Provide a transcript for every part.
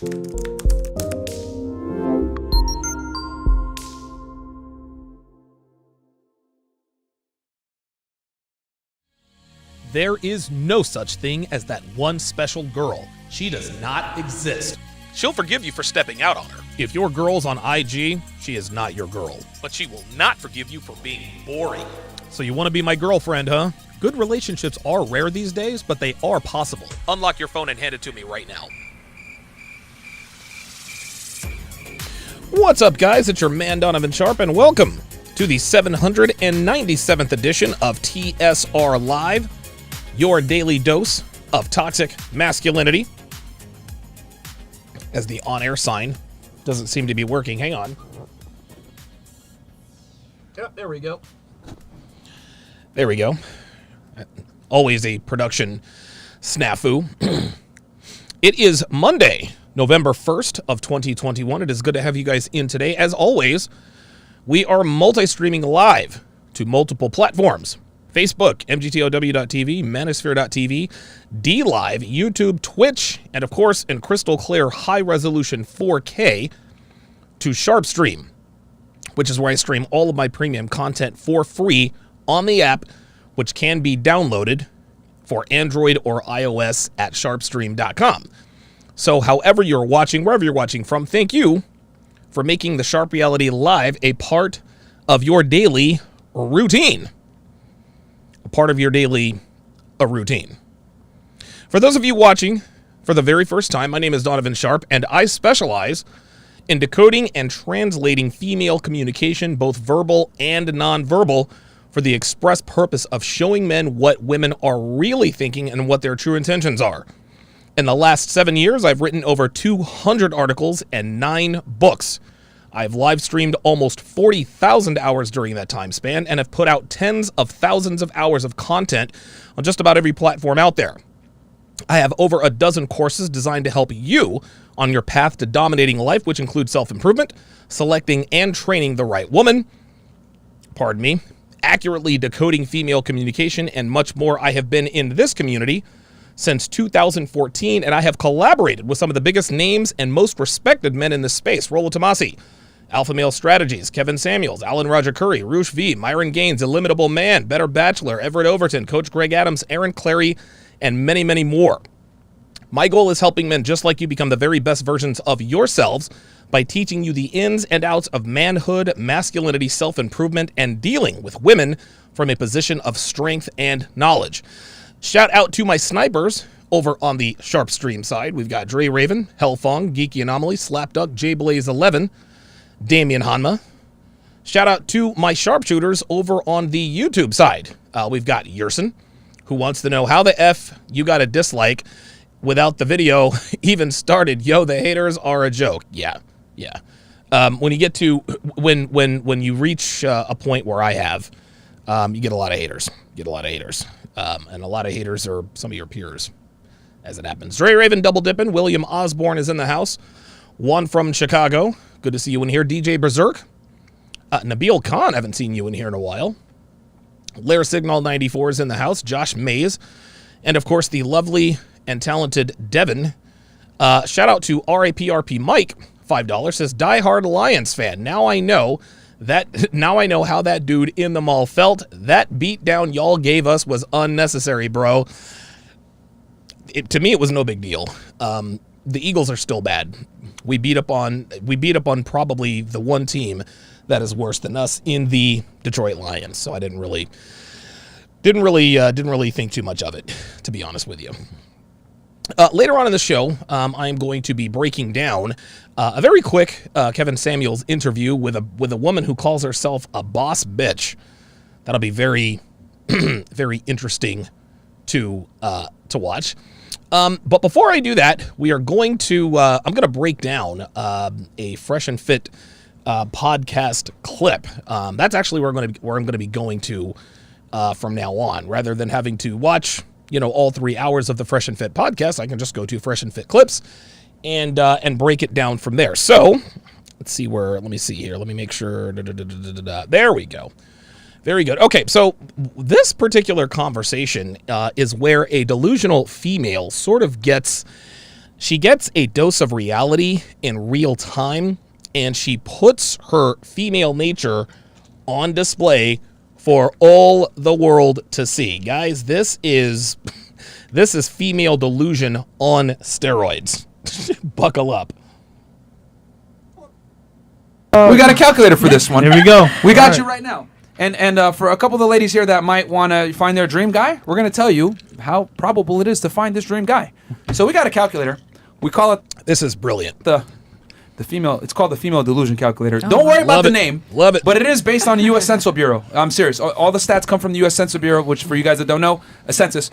There is no such thing as that one special girl. She does not exist. She'll forgive you for stepping out on her. If your girl's on IG, she is not your girl. But she will not forgive you for being boring. So you want to be my girlfriend, huh? Good relationships are rare these days, but they are possible. Unlock your phone and hand it to me right now. What's up, guys? It's your man, Donovan Sharpe, and welcome to the 797th edition of TSR Live, your daily dose of toxic masculinity. As the on-air sign doesn't seem to be working. Hang on. Yep, there we go. There we go. Always a production snafu. It is Monday, November 1st of 2021. It is good to have you guys in today. As always, we are multi-streaming live to multiple platforms. Facebook, mgtow.tv, manosphere.tv, DLive, YouTube, Twitch, and of course, in crystal clear high-resolution 4K to Sharpe Stream, which is where I stream all of my premium content for free on the app, which can be downloaded for Android or iOS at sharpestream.com. So however you're watching, wherever you're watching from, thank you for making the Sharpe Reality Live a part of your daily routine. A part of your daily routine. For those of you watching for the very first time, my name is Donovan Sharpe, and I specialize in decoding and translating female communication, both verbal and nonverbal, for the express purpose of showing men what women are really thinking and what their true intentions are. In the last 7 years, I've written over 200 articles and 9 books. I've live streamed almost 40,000 hours during that time span and have put out tens of thousands of hours of content on just about every platform out there. I have over a dozen courses designed to help you on your path to dominating life, which includes self-improvement, selecting and training the right woman, accurately decoding female communication, and much more. I have been in this community since 2014, and I have collaborated with some of the biggest names and most respected men in this space. Rollo Tomasi, Alpha Male Strategies, Kevin Samuels, Alan Roger Curry, Roosh V, Myron Gaines, Illimitable Man, Better Bachelor, Everett Overton, Coach Greg Adams, Aaron Clary, and many, many more. My goal is helping men just like you become the very best versions of yourselves by teaching you the ins and outs of manhood, masculinity, self-improvement, and dealing with women from a position of strength and knowledge. Shout out to my snipers over on the Sharpe Stream side. We've got Dre Raven, Hellfong, Geeky Anomaly, Slapduck, JBlaze11, Damian Hanma. Shout out to my sharpshooters over on the YouTube side. We've got Yerson, who wants to know how the F you got a dislike without the video even started. Yo, the haters are a joke. Yeah. When you get to, when you reach a point where I have, you get a lot of haters. And a lot of haters are some of your peers, as it happens. Dre Raven double dipping. William Osborne is in the house. One from Chicago. Good to see you in here. DJ Berserk. Nabil Khan, haven't seen you in here in a while. Lair Signal 94 is in the house. Josh Mays. And, of course, the lovely and talented Devin. Shout out to RAPRP Mike, $5, says, diehard Lions fan. Now I know how that dude in the mall felt. That beatdown y'all gave us was unnecessary, bro. To me, it was no big deal. The Eagles are still bad. We beat up on probably the one team that is worse than us in the Detroit Lions. So I didn't really think too much of it, to be honest with you. Later on in the show, I am going to be breaking down a very quick Kevin Samuels interview with a woman who calls herself a boss bitch. That'll be very, very interesting to watch. But before I do that, we are going to I'm going to break down a Fresh and Fit podcast clip. That's actually where I'm going to be going to from now on, rather than having to watch all 3 hours of the Fresh and Fit podcast. I can just go to Fresh and Fit clips and break it down from there. So let's see let me see here. Let me make sure. There we go. Very good. Okay, so this particular conversation is where a delusional female sort of gets She gets a dose of reality in real time, and she puts her female nature on display for all the world to see. Guys, this is female delusion on steroids. Buckle up. We got a calculator for this one. Here we go. We got you right now. And for a couple of the ladies here that might want to find their dream guy, we're going to tell you how probable it is to find this dream guy. So we got a calculator. We call it This is brilliant. the female. It's called the female delusion calculator. Don't worry about Love the it. name. Love it. But it is based on the U.S. Census Bureau. I'm serious. All the stats come from the U.S. Census Bureau, which for you guys that don't know, a census.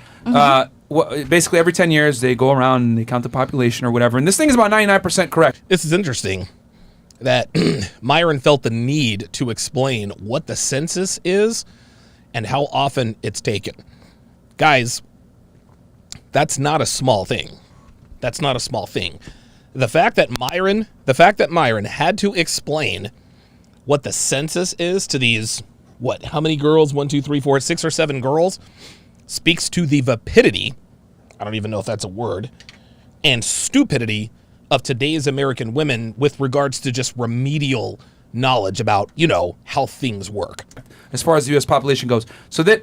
Basically, every 10 years they go around and they count the population or whatever. And this thing is about 99% correct. This is interesting that Myron felt the need to explain what the census is and how often it's taken. Guys, that's not a small thing. That's not a small thing. The fact that Myron had to explain what the census is to these, how many girls? 1, 2, 3, 4, 6 or 7 girls, speaks to the vapidity, I don't even know if that's a word, and stupidity of today's American women with regards to just remedial knowledge about, how things work. As far as the U.S. population goes. So that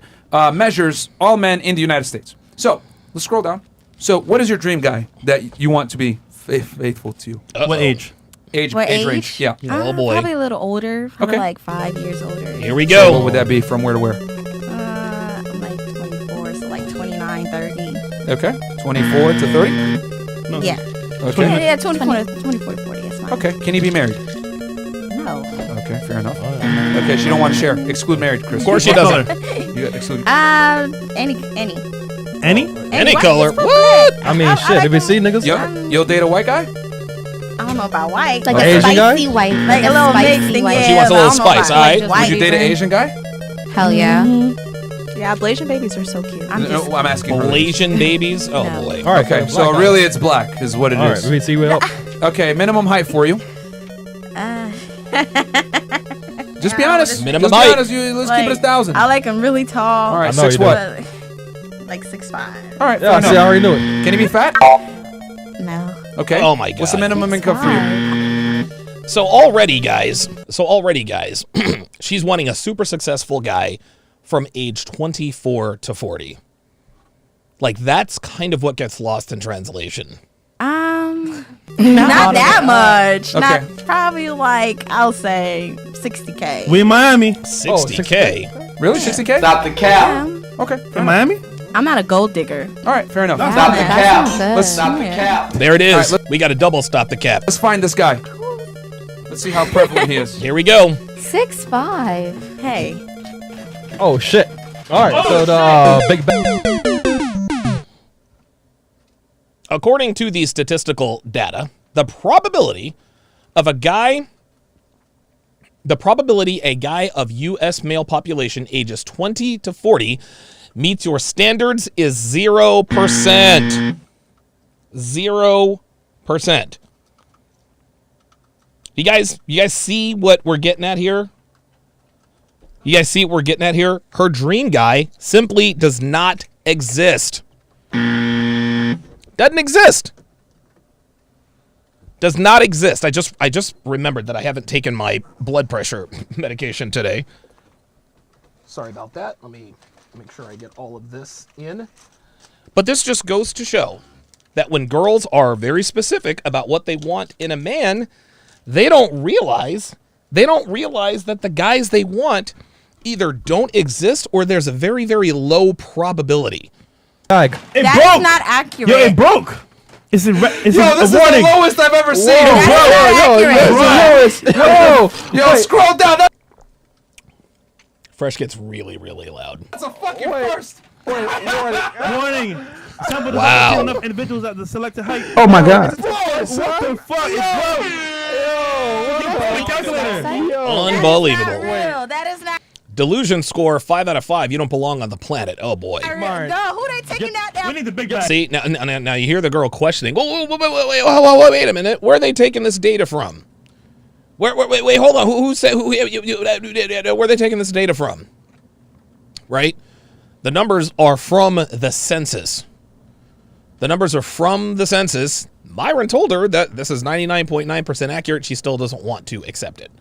measures all men in the United States. So let's scroll down. So what is your dream guy that you want to be faithful to you? What age? Age range. Yeah. Oh, boy. Probably a little older. Probably Okay. like 5 years older. Here we So go. what would that be from where to where? I'm like 24, so like 29, 30. Okay. 24 to 30? No. Yeah. Okay. Yeah, 24 to 40. That's fine. Okay. Can he be married? No. Okay, fair enough. Okay, she don't want to share. Exclude married, Chris. Of course she What doesn't. color? You got exclude. Any. Any? Any white color. is for What? black. I mean, I shit. like If you them- see niggas, You'll date a white guy? I don't know about white. Like Okay. a Asian guy? spicy white. Like a little mixed thing. white. Yeah, She wants a but I little don't know about spice, all right? white Would you date an either. Asian guy? Hell yeah. Yeah, Blasian babies are so cute. No, I'm asking her. Malaysian babies? Oh, No. boy. all right. Okay, black so guy. really it's black is what it All right. is. Let me see what else. Okay, minimum height for you. Just be honest. Minimum Just be height. honest. Let's keep it a 1,000. I like them really tall. All right, I know 6 you do. what? Like 6'5". All right, Yeah, fair see, I enough. already knew it. Can he be fat? No. Okay. Oh, my What's the God. minimum income for you? So already, guys, she's wanting a super successful guy from age 24 to 40. Like, that's kind of what gets lost in translation. Not that much. Okay. Not probably like I'll say 60K. We in Miami. 60K. Really? 60K? Stop the cap. Okay. fair In enough. Miami? I'm not a gold digger. All right, fair enough. Stop the That cap. sounds good. Let's- Stop the cap. There it is. All right, let- We got to double stop the cap. Let's find this guy. Let's see how prevalent he is. Here we go. 6'5". Hey. Oh shit. All right. So the big bang. According to the statistical data, the probability a guy of U.S. male population ages 20 to 40 meets your standards is 0%. 0%. You guys see what we're getting at here? You guys see what we're getting at here? Her dream guy simply does not exist. Doesn't exist. Does not exist. I just remembered that I haven't taken my blood pressure medication today. Sorry about that. Let me make sure I get all of this in. But this just goes to show that when girls are very specific about what they want in a man, they don't realize that the guys they want either don't exist or there's a very, very low probability. It That's broke. not accurate. Yo, it broke. It's a Yo, this a is the warning. lowest I've ever seen. That's not accurate. Yo, scroll down. Fresh gets really, really loud. That's a fucking first. Warning. Sample does Wow. not kill enough individuals at the selected height. Oh my God. What the fuck? It's broke. Yo, calculator. Unbelievable. Real. That is not. Delusion score 5 out of 5. You don't belong on the planet. Oh boy. Real. Who they taking that We down? need the big bag. See, now you hear the girl questioning. Wait a minute. Where are they taking this data from? Wait, hold on. Who said? Where are they taking this data from? Right? The numbers are from the census. The numbers are from the census. Myron told her that this is 99.9% accurate. She still doesn't want to accept it.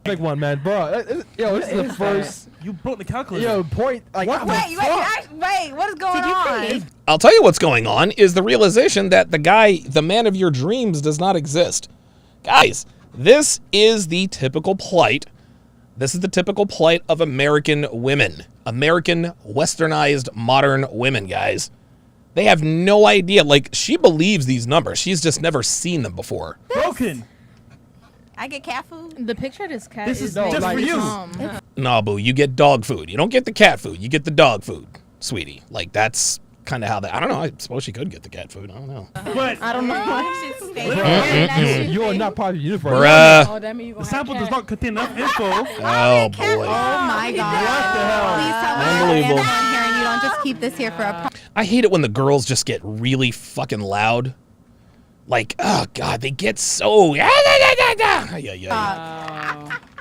Big one, man, bro. Yo, this is the first. You broke the calculator. Yo, point. Like, Wait, what is going on? I'll tell you what's going on is the realization that the man of your dreams does not exist. Guys, this is the typical plight. This is the typical plight of American women. American, westernized, modern women, guys. They have no idea. Like, she believes these numbers. She's just never seen them before. Broken. I get cat food. The picture of this cat This is is just like, for you. No, boo, you get dog food. You don't get the cat food. You get the dog food, sweetie. Like, that's kind of how I don't know. I suppose she could get the cat food. I don't know. But I don't know. you are not part of the universe. Bruh. Oh, that mean you the gonna sample have does cat. not contain enough info. Oh, boy. Oh my god. What the hell? Please tell me Unbelievable. you're on here and you don't just keep this here for a I hate it when the girls just get really fucking loud. Like, oh, God, they get so... Yeah.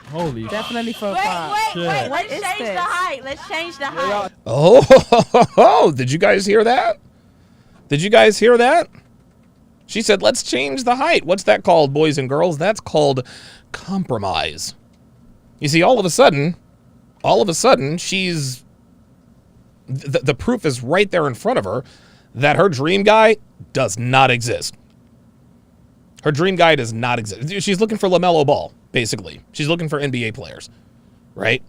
Holy Definitely for a Wait, pop. Shit. let's change the height. Let's change the height. Oh, did you guys hear that? Did you guys hear that? She said, let's change the height. What's that called, boys and girls? That's called compromise. You see, all of a sudden, she's... The proof is right there in front of her that her dream guy does not exist. Her dream guy does not exist. She's looking for LaMelo Ball, basically. She's looking for NBA players, right?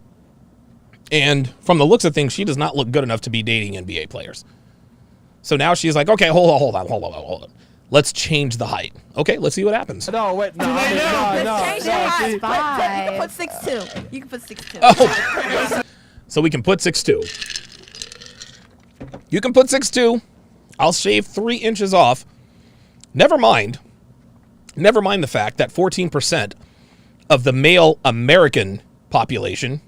And from the looks of things, she does not look good enough to be dating NBA players. So now she's like, okay, hold on. Let's change the height. Okay, let's see what happens. No, wait, no. Let's change the height. It's fine. You can put 6'2". You can put 6'2". Oh, so we can put 6'2". You can put 6'2". I'll shave 3 inches off. Never mind the fact that 14% of the male American population,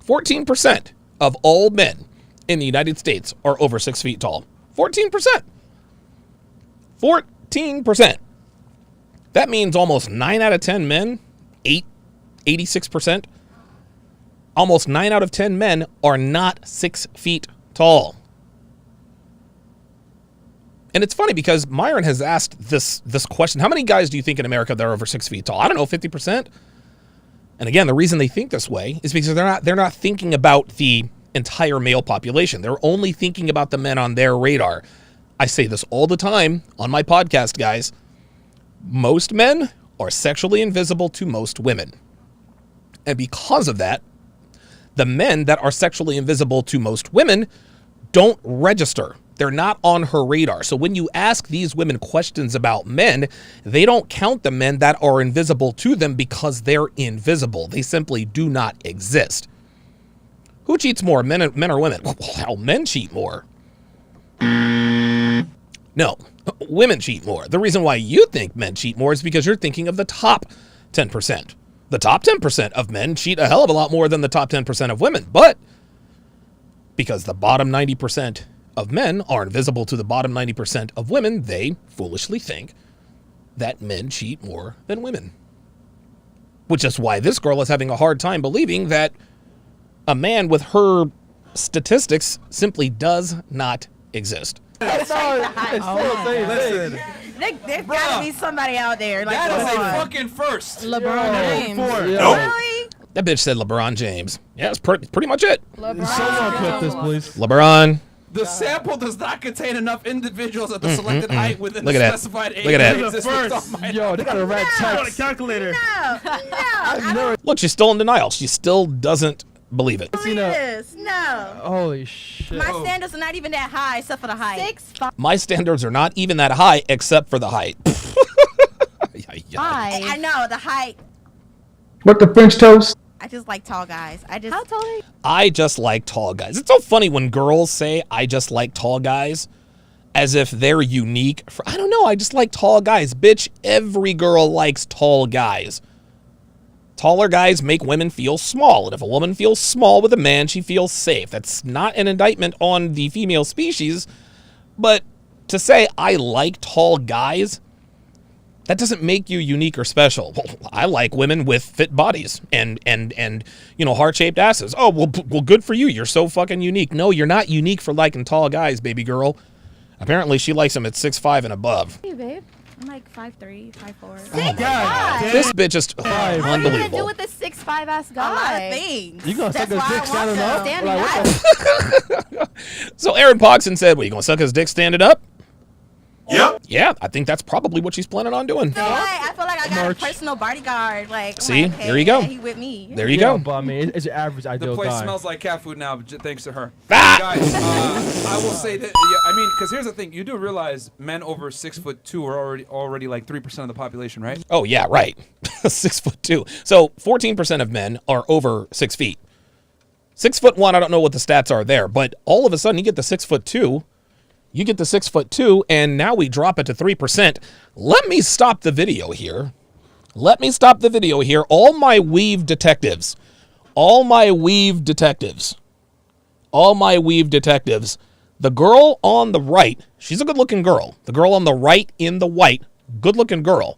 14% of all men in the United States are over 6 feet tall. 14%. 14%. That means almost 9 out of 10 men, 86%, almost 9 out of 10 men are not 6 feet tall. And it's funny because Myron has asked this question. How many guys do you think in America that are over 6 feet tall? I don't know, 50%? And again, the reason they think this way is because they're not thinking about the entire male population. They're only thinking about the men on their radar. I say this all the time on my podcast, guys. Most men are sexually invisible to most women. And because of that, the men that are sexually invisible to most women don't register. They're not on her radar. So when you ask these women questions about men, they don't count the men that are invisible to them because they're invisible. They simply do not exist. Who cheats more, men or women? Well, hell, men cheat more. No, women cheat more. The reason why you think men cheat more is because you're thinking of the top 10%. The top 10% of men cheat a hell of a lot more than the top 10% of women. But because the bottom 90% of men are invisible to the bottom 90% of women, they foolishly think that men cheat more than women. Which is why this girl is having a hard time believing that a man with her statistics simply does not exist. There's Listen, gotta be somebody out there. Like, that is come a on. fucking first. LeBron James. Really? That bitch said LeBron James. Yeah, that's pretty much it. Someone clip this, please. LeBron. The sample does not contain enough individuals at the selected height within Look the at that. specified age. Look at that. that exists First. on my- Yo, they got a red Broke the text. calculator. No. Look, she's still in denial. She still doesn't believe it. Yes. No. Holy shit. My standards are not even that high except for the height. 6'5". My standards are not even that high except for the height. I know the height. What the French toast? I just like tall guys. How tall are you? I just like tall guys. It's so funny when girls say, I just like tall guys, as if they're unique. I don't know, I just like tall guys. Bitch, every girl likes tall guys. Taller guys make women feel small. And if a woman feels small with a man, she feels safe. That's not an indictment on the female species. But to say I like tall guys, That doesn't make you unique or special. Well, I like women with fit bodies and heart-shaped asses. Oh, well, good for you. You're so fucking unique. No, you're not unique for liking tall guys, baby girl. Apparently, she likes them at 6'5" and above. Hey, babe. I'm like 5'3", 5'4". Oh my God. This bitch is What are you gonna do unbelievable. with a 6'5" ass A guy? lot of things. You gonna suck That's his why dick I want standing up? them. Like, what the- So Aaron Pogson said, "What, you gonna suck his dick standing up?" Yep. Yeah, I think that's probably what she's planning on doing. I feel like I got March. a personal bodyguard. Like, See? okay, There you go. yeah, he with me. There you Yeah, go. but I mean, it's your average The ideal place guy. smells like cat food now, thanks to her. Ah! Guys, I will say that. Yeah, I mean, because here's the thing: you do realize men over 6'2" are already like 3% of the population, right? Oh yeah, right. 6'2". So 14% of men are over 6 feet. 6'1", I don't know what the stats are there, but all of a sudden you get the 6'2". You get the 6'2", and now we drop it to 3%. Let me stop the video here. All my weave detectives. The girl on the right, she's a good-looking girl. The girl on the right in the white, good-looking girl.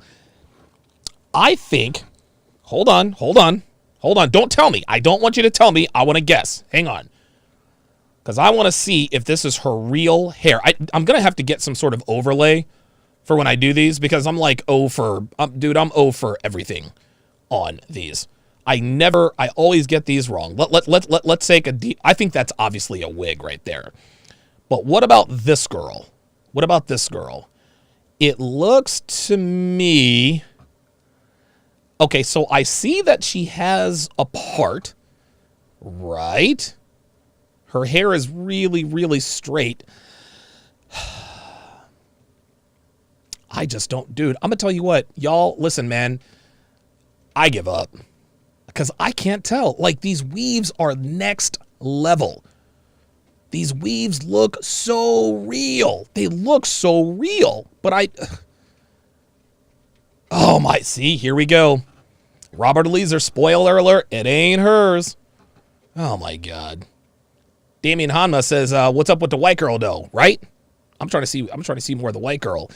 I think, hold on. Don't tell me. I don't want you to tell me. I want to guess. Hang on. Because I want to see if this is her real hair. I'm going to have to get some sort of overlay for when I do these, because I'm like I'm 0 for everything on these. I always get these wrong. Let's take a deep, I think that's obviously a wig right there. But what about this girl? It looks to me, okay, so I see that she has a part, right? Her hair is really, really straight. I just don't, dude, I'm going to tell you what, y'all, listen, man, I give up. Because I can't tell. Like, these weaves are next level. These weaves look so real. They look so real. But oh my, see, here we go. Robert Eliezer, spoiler alert, it ain't hers. Oh my God. Damian Hanma says, what's up with the white girl though, right? I'm trying to see more of the white girl.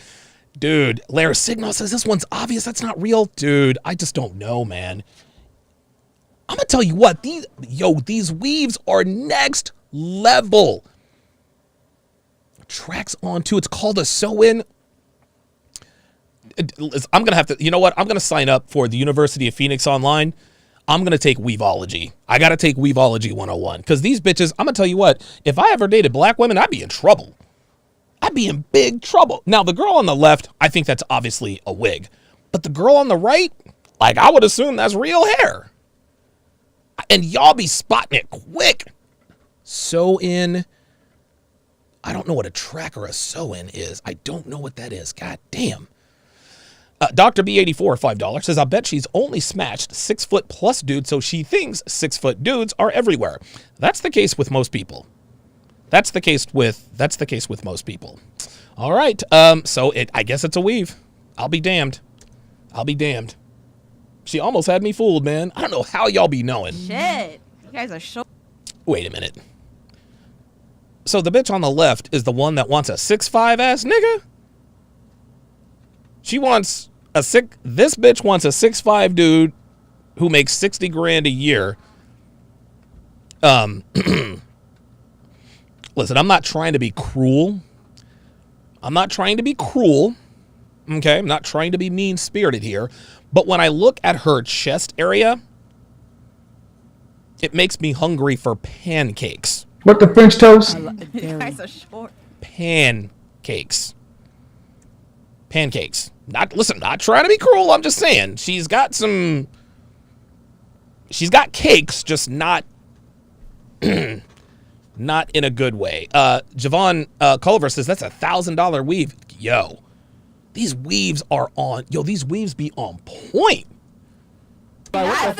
Dude, Lara Signal says this one's obvious. That's not real. Dude, I just don't know, man. I'm gonna tell you what, these weaves are next level. Tracks onto, it's called a sew-in. I'm gonna have to, you know what? I'm gonna sign up for the University of Phoenix Online. I'm gonna take Weaveology. I gotta take Weaveology 101. Because these bitches, I'm gonna tell you what, if I ever dated black women, I'd be in trouble. I'd be in big trouble. Now, the girl on the left, I think that's obviously a wig. But the girl on the right, like, I would assume that's real hair. And y'all be spotting it quick. Sew-in. I don't know what a track or a sew-in is. I don't know what that is. God damn. Dr. B84, $5, says, I bet she's only smashed 6 foot plus dudes, so she thinks 6 foot dudes are everywhere. That's the case with most people. That's the case with most people. All right. So I guess it's a weave. I'll be damned. She almost had me fooled, man. I don't know how y'all be knowing. Shit. You guys are so. Wait a minute. So the bitch on the left is the one that wants a 6'5" ass nigga? This bitch wants a 6'5" dude who makes 60 grand a year. Listen, I'm not trying to be cruel. Okay, I'm not trying to be mean-spirited here. But when I look at her chest area, it makes me hungry for pancakes. What the French toast? You guys are short. Pancakes. Not trying to be cruel. I'm just saying she's got cakes, just not not in a good way. Javon Culver says that's $1,000 weave. These weaves be on point. I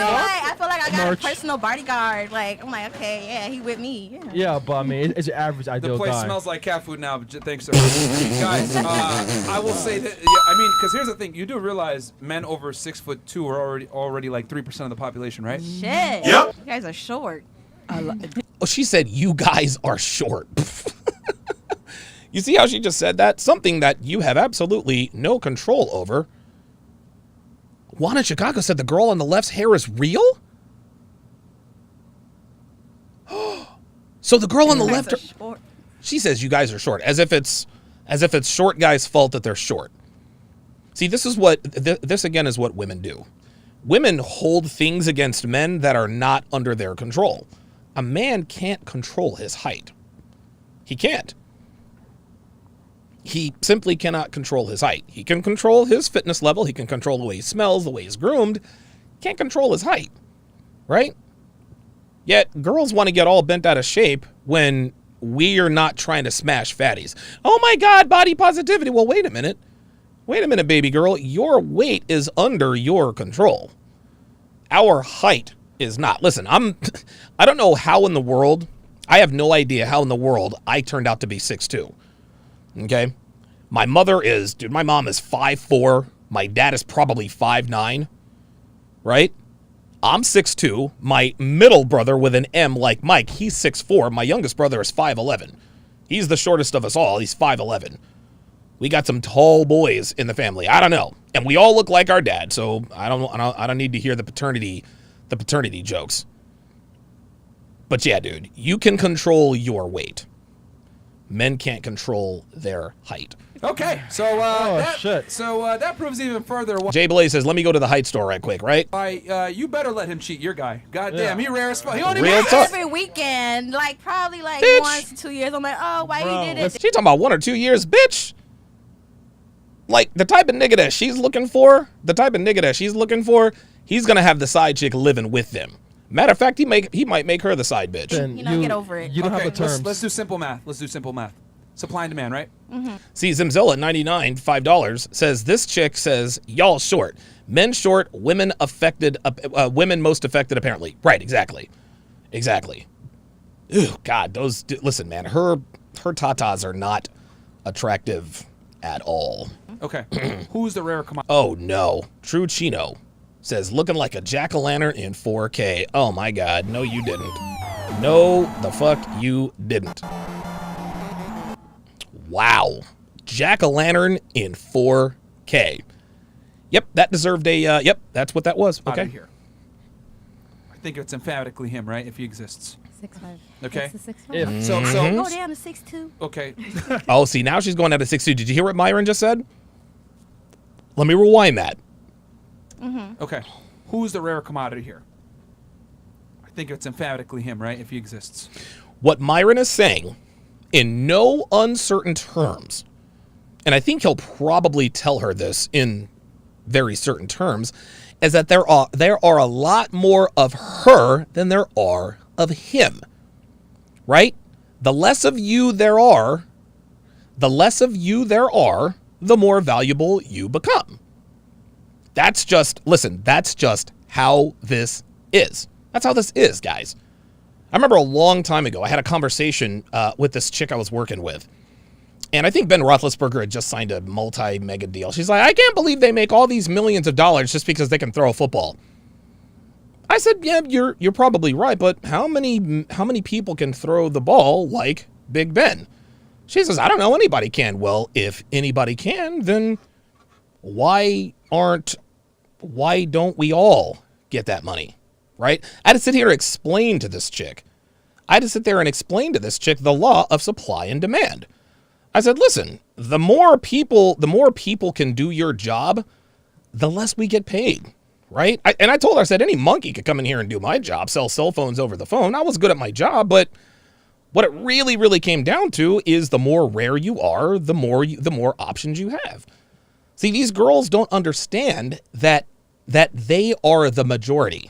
feel like I got a personal bodyguard. Like, I'm like, okay, yeah, he with me. Yeah, but I mean, it's your average The ideal place guy. smells like cat food now, thanks to her. Guys, I will say that. Yeah, I mean, because here's the thing: you do realize men over 6'2" are already like 3% of the population, right? Shit. Yep. You guys are short. Oh, she said you guys are short. You see how she just said that? Something that you have absolutely no control over. Juan in Chicago said the girl on the left's hair is real? So the girl on the left, she says you guys are short, as if it's short guys' fault that they're short. See, this is what this again is what women do. Women hold things against men that are not under their control. A man can't control his height. He can't. He simply cannot control his height. He can control his fitness level. He can control the way he smells, the way he's groomed. Can't control his height, right? Yet girls want to get all bent out of shape when we are not trying to smash fatties. Oh my God, body positivity. Well, wait a minute. Wait a minute, baby girl. Your weight is under your control. Our height is not. Listen, I don't know how in the world, I have no idea how in the world I turned out to be 6'2". Okay? My mom is 5'4". My dad is probably 5'9", right? I'm 6'2". My middle brother with an M like Mike, he's 6'4". My youngest brother is 5'11". He's the shortest of us all. He's 5'11". We got some tall boys in the family. I don't know. And we all look like our dad, so I don't need to hear the paternity jokes. But yeah, dude, you can control your weight. Men can't control their height. Okay, so that proves even further why. Jay Blaze says, "Let me go to the height store right quick." Right? You better let him cheat your guy. God damn, he rare as fuck. He only Real makes talk. Every weekend, like probably like Bitch. 1 to 2 years. I'm like, oh, why you did it? She talking about 1 or 2 years, bitch. Like the type of nigga that she's looking for, he's gonna have the side chick living with them. Matter of fact, he might make her the side bitch. Then Get over it. You don't have the terms. Let's do simple math. Supply and demand, right? See, Zimzilla 99, $5 says this chick says y'all short, men short, women affected, women most affected apparently. Right, exactly. Ooh, God, listen, man, her tatas are not attractive at all. Okay, who's the rare commodity? Oh no, True Chino says looking like a jack-o'-lantern in 4K. Oh my God, no you didn't. No, the fuck you didn't. Wow. Jack-o'-lantern in 4K. Yep, that deserved a, yep, that's what that was. Okay. Here. I think it's emphatically him, right? If he exists. 6'5". Okay. It's a 6'5". So Go down to 6'2". okay. Oh, see, now she's going down to 6'2". Did you hear what Myron just said? Let me rewind that. Okay. Who's the rare commodity here? I think it's emphatically him, right? If he exists. What Myron is saying, in no uncertain terms, and I think he'll probably tell her this in very certain terms, is that there are a lot more of her than there are of him, right? The less of you there are, the more valuable you become. That's just how this is. That's how this is, guys. I remember a long time ago, I had a conversation with this chick I was working with. And I think Ben Roethlisberger had just signed a multi-mega deal. She's like, I can't believe they make all these millions of dollars just because they can throw a football. I said, yeah, you're probably right, but how many people can throw the ball like Big Ben? She says, I don't know, anybody can. Well, if anybody can, then why don't we all get that money, right? I had to sit here and explain to this chick. The law of supply and demand. I said, listen, the more people can do your job, the less we get paid, right? I told her, I said, any monkey could come in here and do my job, sell cell phones over the phone. I was good at my job, but what it really, really came down to is the more rare you are, the more options you have. See, these girls don't understand that they are the majority.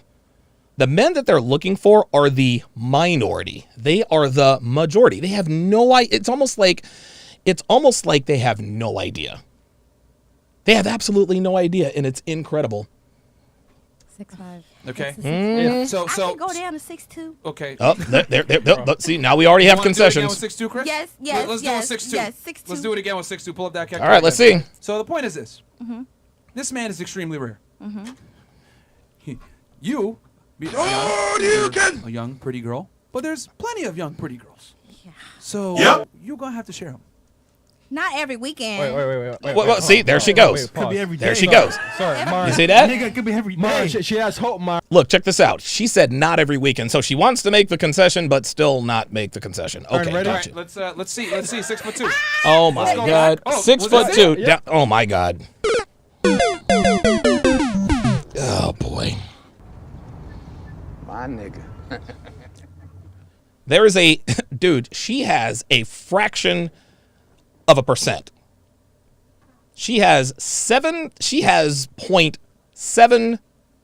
The men that they're looking for are the minority. They are the majority. They have no idea. It's almost like they have no idea. They have absolutely no idea, and it's incredible. 6'5". Okay. I can go down to 6'2". Okay. Oh, there. See, now we already have concessions. Do it again with 6'2", Chris? Yes, Let's do it with 6'2". yes, 6'2". Let's do it again with 6'2". Pull up that calculator. All right, let's see. So the point is this. This man is extremely rare. You be a young, pretty girl, but there's plenty of young, pretty girls. Yeah. So you're going to have to share them. Not every weekend. Wait. Well, see, there she goes. Could be every There day, she though. goes. Sorry, Mar. You see that? Nigga, it could be every Mar, day. she has hope, Mar. Look, check this out. She said not every weekend, so she wants to make the concession, but still not make the concession. Okay, ready? All gotcha. right, let's see. 6'2". Oh my go God, back. Oh, 6 was foot that two. it? Yeah. Down- oh my God. Oh boy. My nigga. There is a dude. She has a fraction of a percent. She has 0.7%.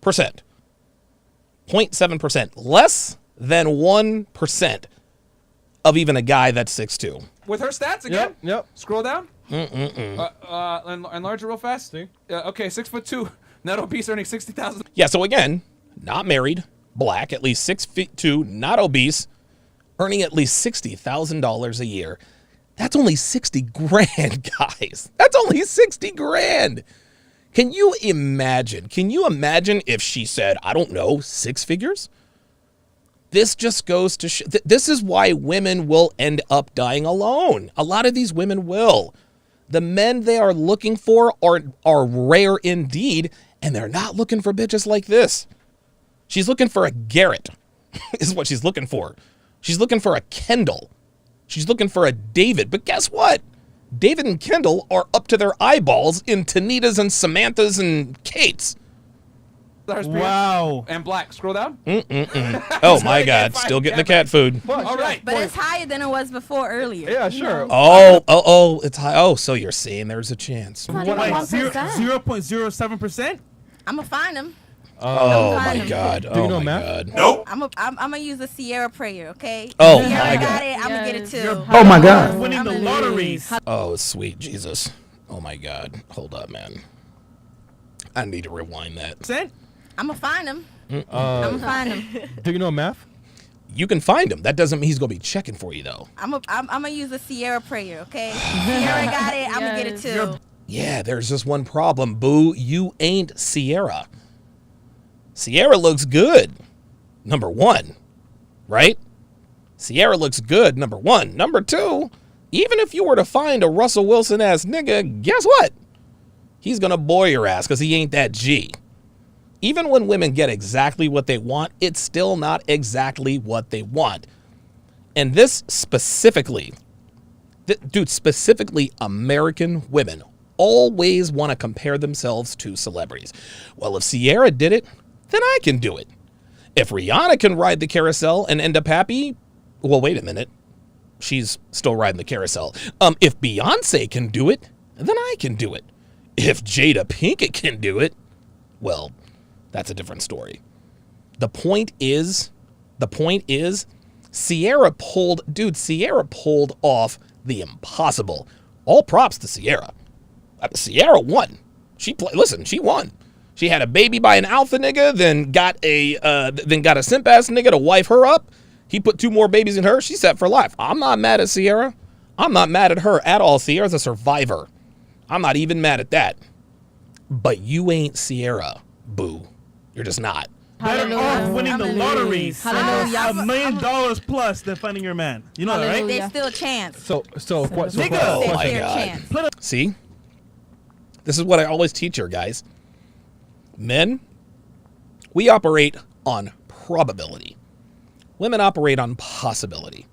0.7%. Less than 1% of even a guy that's 6'2". With her stats again. Yep. Scroll down. Enlarge it real fast. See? Okay, 6'2", net obese, earning 60,000. Yeah, so again, not married, black, at least 6'2", not obese, earning at least $60,000 a year. That's only 60 grand, guys. That's only 60 grand. Can you imagine? Can you imagine if she said, I don't know, 6 figures? This just goes to this is why women will end up dying alone. A lot of these women will. The men they are looking for are rare indeed, and they're not looking for bitches like this. She's looking for a Garrett, is what she's looking for. She's looking for a Kendall. She's looking for a David. But guess what? David and Kendall are up to their eyeballs in Tanitas and Samanthas and Kates. Wow. And black. Scroll down. Oh my God, still getting the cat food. All right. But it's higher than it was before earlier. Yeah, sure. Oh, it's high. Oh, so you're saying there's a chance. Not even Wait, 1%. 0.07%? I'm gonna find him. Oh I'm my fine. God. you Oh know my math? God. I'm gonna use the Sierra prayer, okay? Oh, Sierra my got God. it. I'm gonna get it too. Oh my God. Winning the lotteries. Oh, sweet Jesus. Oh my God. Hold up, man. I need to rewind that. Percent? I'm gonna find him. I'm gonna find him. Do you know math? You can find him. That doesn't mean he's gonna be checking for you though. I'm gonna use the Sierra prayer, okay? Sierra got it. I'm gonna get it too. Yeah, there's just one problem, boo. You ain't Sierra. Sierra looks good. Number one, right? Sierra looks good. Number one. Number two, even if you were to find a Russell Wilson ass nigga, guess what? He's gonna bore your ass because he ain't that G. Even when women get exactly what they want, it's still not exactly what they want. And this specifically, specifically American women always want to compare themselves to celebrities. Well, if Sierra did it, then I can do it. If Rihanna can ride the carousel and end up happy, well, wait a minute. She's still riding the carousel. If Beyonce can do it, then I can do it. If Jada Pinkett can do it, well, that's a different story. The point is, Sierra pulled off the impossible. All props to Sierra. Sierra won. She won. She had a baby by an alpha nigga, then got a simp ass nigga to wife her up. He put 2 more babies in her. She's set for life. I'm not mad at Sierra. I'm not mad at her at all. Sierra's a survivor. I'm not even mad at that. But you ain't Sierra, boo. You're just not. Better off winning the lotteries. Hallelujah. $1 million plus than finding your man. You know that, right? Hallelujah. There's still a chance. So Nigga. Oh There's my still a God. chance. See? This is what I always teach her, guys. Men, we operate on probability. Women operate on possibility.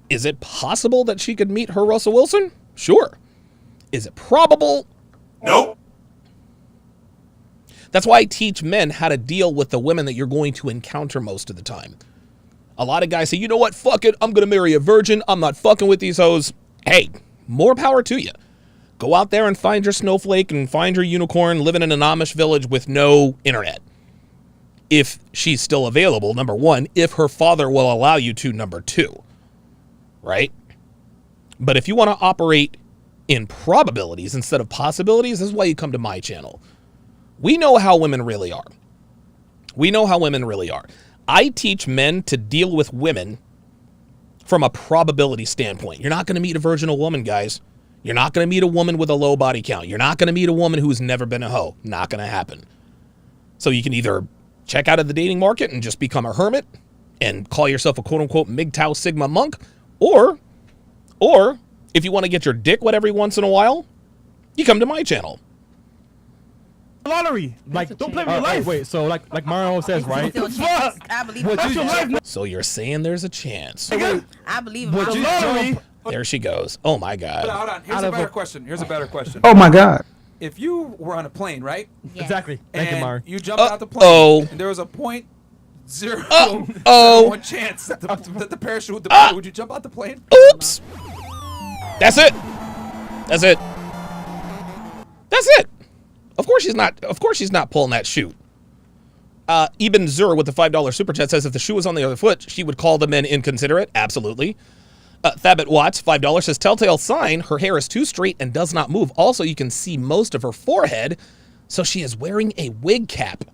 Is it possible that she could meet her Russell Wilson? Sure. Is it probable? Nope. That's why I teach men how to deal with the women that you're going to encounter most of the time. A lot of guys say, you know what, fuck it, I'm going to marry a virgin. I'm not fucking with these hoes. Hey, more power to you. Go out there and find your snowflake and find your unicorn living in an Amish village with no internet. If she's still available, number one. If her father will allow you to, number two. Right? But if you want to operate in probabilities instead of possibilities, this is why you come to my channel. We know how women really are. We know how women really are. I teach men to deal with women from a probability standpoint. You're not going to meet a virginal woman, guys. You're not going to meet a woman with a low body count. You're not going to meet a woman who's never been a hoe. Not going to happen. So you can either check out of the dating market and just become a hermit and call yourself a quote-unquote MGTOW Sigma monk, or If you want to get your dick wet every once in a while, you come to my channel. Lottery. Like, don't play with your life. Wait, so like Mario says, right? Still a chance. I believe in That's your myself. life. So you're saying there's a chance. I believe in The myself. lottery. There she goes. Oh my God. Hold on. Here's a better question. Here's a better question. Oh my God. If you were on a plane, right? Yeah. Exactly. Thank you, And Mario. you jumped out the plane, and there was a .001 chance that the parachute would deploy. Would you jump out the plane? Oops. That's it. That's it. That's it. Of course she's not. Of course she's not pulling that shoe. Eben Zur with the $5 super chat says if the shoe was on the other foot, she would call the men inconsiderate. Absolutely. Thabit Watts, $5 says telltale sign her hair is too straight and does not move. Also, you can see most of her forehead, so she is wearing a wig cap.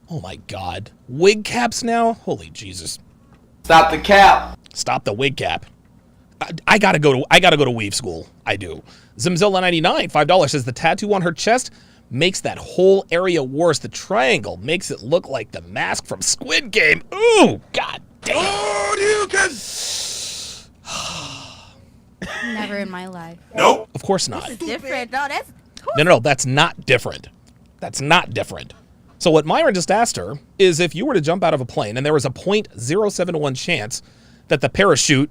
Oh my God, wig caps now? Holy Jesus! Stop the cap. Stop the wig cap. I gotta go to weave school. I do. Zimzilla99, $5 says the tattoo on her chest makes that whole area worse. The triangle makes it look like the mask from Squid Game. Ooh, God damn. Oh, you can. Never in my life. Nope. Of course not. It's different. No, that's No, that's not different. That's not different. So what Myron just asked her is if you were to jump out of a plane and there was a .071 chance that the parachute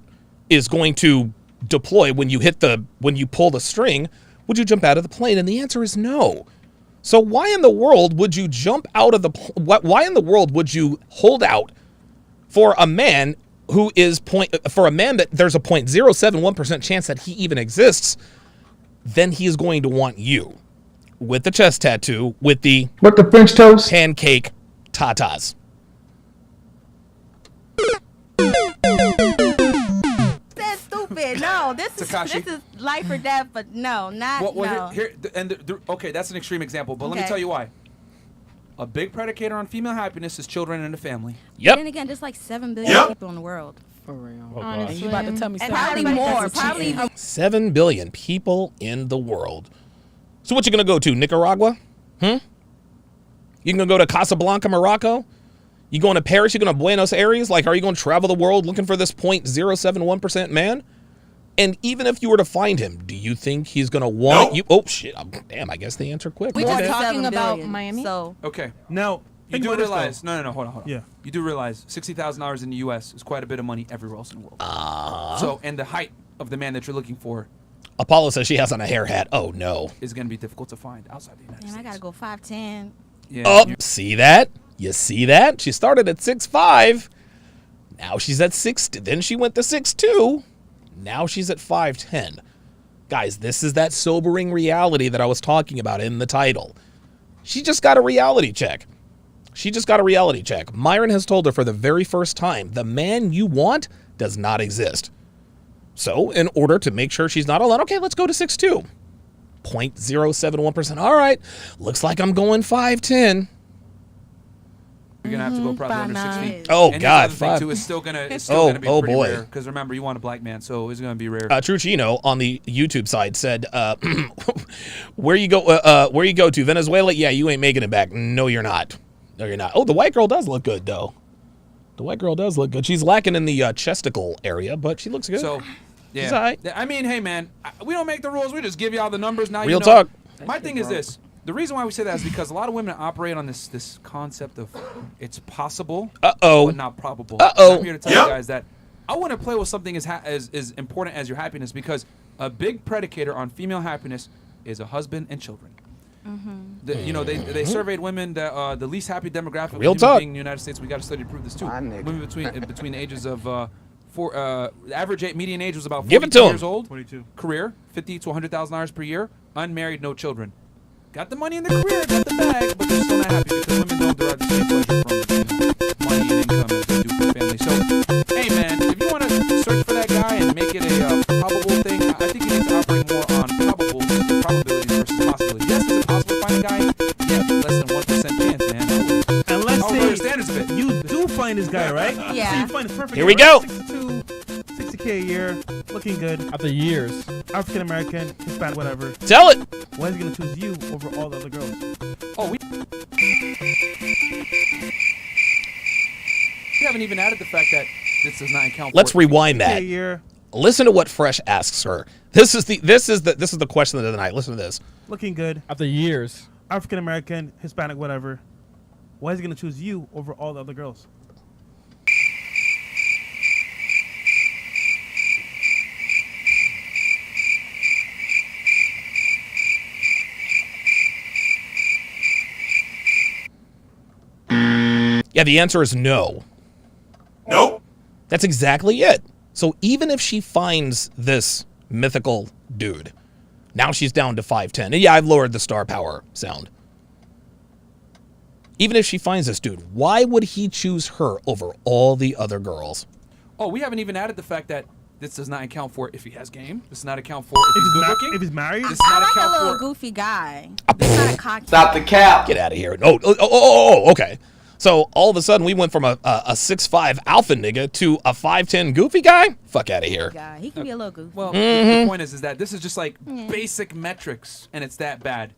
is going to deploy when you pull the string, would you jump out of the plane? And the answer is no. So why in the world would you jump out of the why in the world would you hold out for a man who is that there's a .071% chance that he even exists? Then he is going to want you with the chest tattoo with the What the French toast? pancake tatas. that's stupid. No, this Takashi. is life or death. But no, not no. Okay, that's an extreme example, but let me Okay. tell you why. A big predicator on female happiness is children and a family. Yep. Then again, there's like 7 billion Yep. people in the world. Oh, Honestly. God. You about to tell me And probably more. Probably 7 billion people in the world. So what you gonna go to, Nicaragua? You gonna go to Casablanca, Morocco? You going to Paris? You going to Buenos Aires? Like, are you going to travel the world looking for this .071% man? And even if you were to find him, do you think he's going to want you? Oh, shit. Damn, I guess the answer quick. We more just than talking 7 about billion. Miami? So Okay. Now, You think do about this, realize, though. no, hold on. Yeah. You do realize $60,000 in the U.S. is quite a bit of money everywhere else in the world. So, and the height of the man that you're looking for Apollo says she has on a hair hat. Oh, no. is going to be difficult to find outside the United damn, I States. gotta go 5'10". Yeah, Oh, you- see that? You see that? She started at 6'5". Now she's at 6. Then she went to 6'2". Now she's at 5'10". Guys, this is that sobering reality that I was talking about in the title. She just got a reality check. She just got a reality check. Myron has told her for the very first time, the man you want does not exist. So, in order to make sure she's not alone, okay, let's go to 6'2". 0.071%. All right, looks like I'm going 5'10". You're gonna have to go probably under 6 feet. Oh, And here's the God, other thing, five. too, it's still gonna be Oh, pretty boy. rare. Because remember, you want a black man, so it's gonna be rare. True Chino on the YouTube side said, where you go to Venezuela? Yeah, you ain't making it back. No, you're not. No, you're not. Oh, the white girl does look good though. The white girl does look good. She's lacking in the chesticle area, but she looks good. So, She's yeah. all right. I mean, hey, man, we don't make the rules. We just give you all the numbers. Now Real you know. talk. My thing is this. The reason why we say that is because a lot of women operate on this concept of it's possible, Uh-oh. but not probable. Uh-oh. I'm here to tell you guys that I want to play with something as important as your happiness, because a big predicator on female happiness is a husband and children. They surveyed women that the least happy demographic of Real human talk. being in the United States. We got a study to prove this too. My nigga. Women between the ages of the average median age was about Give it 42 to 'em. years old. 22. Career $50,000 to $100,000 per year. Unmarried, no children. Got the money in the career, got the bag, but they're still not happy because women don't derive the same pleasure from money and income as they do from family. So, hey man, if you want to search for that guy and make it a probable thing, I think you need to operate more on probabilities versus possibilities. Yes, is it possible to find a guy? Yeah, but less than 1% chance, man. And let's I'll lower your say standards a bit. you do find this guy, right? Yeah. So you find the perfect Here guy, we go. right? 62, 60K a year, looking good, After years. African American, Hispanic, whatever. Tell it. Why is he gonna choose you over all the other girls? Oh, we haven't even added the fact that this does not account Let's for rewind 60K a that. year, Listen to what Fresh asks her. This is the question of the night. Listen to this. Looking good. After years. African American, Hispanic, whatever. Why is he gonna choose you over all the other girls? Yeah, the answer is no. Nope. That's exactly it. So even if she finds this mythical dude, now she's down to 5'10". And yeah, I've lowered the star power sound. Even if she finds this dude, why would he choose her over all the other girls? Oh, we haven't even added the fact that this does not account for if he has game. This does not account for if he's good looking. If he's married? This does I not like a account little for. goofy guy. He's not a cocky. Stop the cap. Get out of here. Oh, okay. So all of a sudden we went from a 6'5" alpha nigga to a 5'10" goofy guy? Fuck out of here. Guy. He can be a little goofy. Well, the point is that this is just like basic metrics, and it's that bad.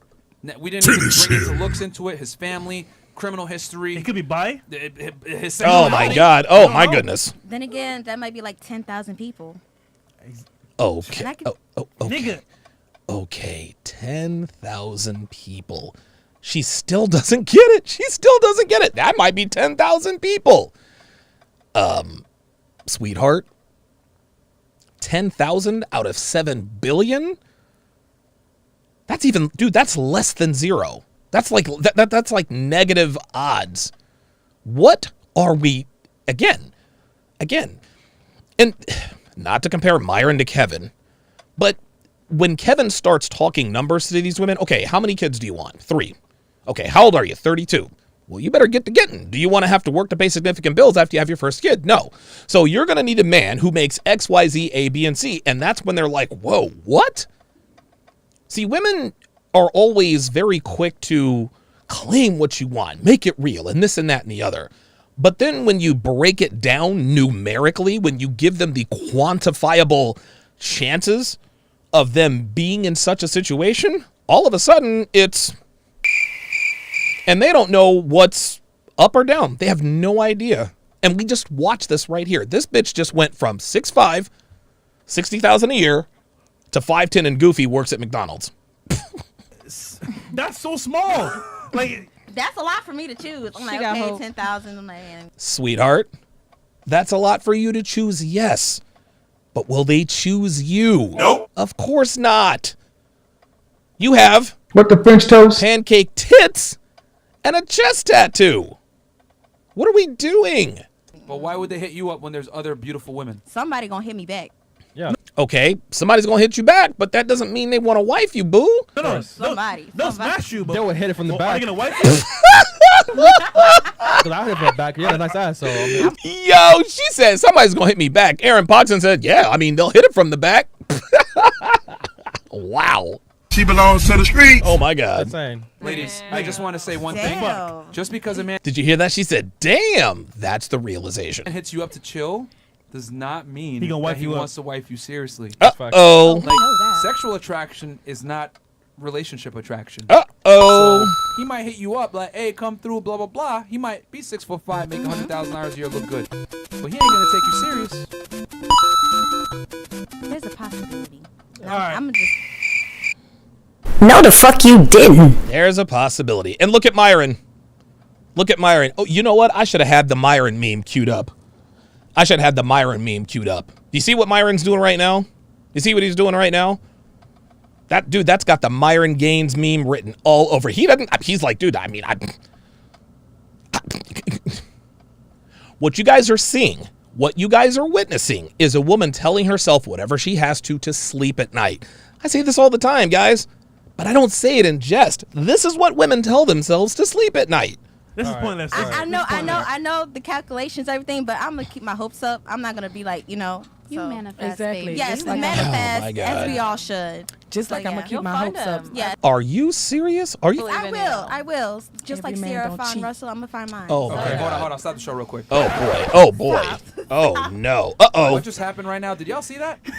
We didn't even bring his looks into it, his family, criminal history. He could be bi. His Oh my God. Oh my goodness. Then again, that might be like 10,000 people. Okay. And I could- Okay. Nigga. Okay, 10,000 people. She still doesn't get it. She still doesn't get it. That might be 10,000 people. Sweetheart. 10,000 out of 7 billion? That's even, dude, that's less than zero. That's like that's like negative odds. What are we again? And not to compare Myron to Kevin, but when Kevin starts talking numbers to these women, okay, how many kids do you want? 3. Okay, how old are you? 32. Well, you better get to getting. Do you want to have to work to pay significant bills after you have your first kid? No. So you're going to need a man who makes X, Y, Z, A, B, and C. And that's when they're like, whoa, what? See, women are always very quick to claim what you want, make it real, and this and that and the other. But then when you break it down numerically, when you give them the quantifiable chances of them being in such a situation, all of a sudden it's... And they don't know what's up or down. They have no idea. And we just watch this right here. This bitch just went from 6'5", 60,000 a year, to 5'10" and goofy, works at McDonald's. That's so small. Like, that's a lot for me to choose. I'm like, got okay, hope. 10,000. I'm like, Sweetheart, that's a lot for you to choose, yes. But will they choose you? Nope. Of course not. You have What the French toast? pancake tits and a chest tattoo. What are we doing? But why would they hit you up when there's other beautiful women? somebody gonna hit me back. Yeah. Okay, somebody's gonna hit you back, but that doesn't mean they want to wife you, boo. no. Somebody. They'll Somebody. smash you, but They would hit it from the Are back. you gonna wife Because I hit it from the back. Yeah, nice ass. So I mean, Yo, she said somebody's gonna hit me back. Aaron Poxon said, yeah, I mean, they'll hit it from the back. Wow. She belongs to the streets. Oh my God. insane. Ladies, I just want to say one Damn. thing. Just because a man Did you hear that? She said, damn, that's the realization. hits you up to chill does not mean He gonna wife that he you up. wants to wife you seriously. Uh-oh. Like, know that. sexual attraction is not relationship attraction. Uh-oh. So he might hit you up like, hey, come through, blah, blah, blah. He might be 6'5", make $100,000 a year, look good. But he ain't going to take you serious. There's a possibility. All right. I'm just. No, the fuck you didn't. There's a possibility. And look at Myron. Look at Myron. Oh, you know what? I should have had the Myron meme queued up. I should have had the Myron meme queued up. Do you see what Myron's doing right now? You see what he's doing right now? That dude, that's got the Myron Gaines meme written all over. He doesn't, he's like, dude, I mean, what you guys are seeing, what you guys are witnessing is a woman telling herself whatever she has to sleep at night. I say this all the time, guys, but I don't say it in jest. This is what women tell themselves to sleep at night. This is pointless. I know the calculations, everything, but I'm gonna keep my hopes up. I'm not gonna be like, You so- manifest, Exactly. baby. Yes, Just like manifest Oh, my God. as we all should. Just So, like I'm yeah. gonna keep You'll my find hopes up. him. Yeah, Are you serious? Are you? I will. I will. Just Every like man Sarah don't Fawn cheat. Russell, I'm gonna find mine. Oh, So, my Okay, God. hold on. Stop the show real quick. Oh, boy. Oh, boy. Oh, no. Uh-oh. What just happened right now? Did y'all see that? Did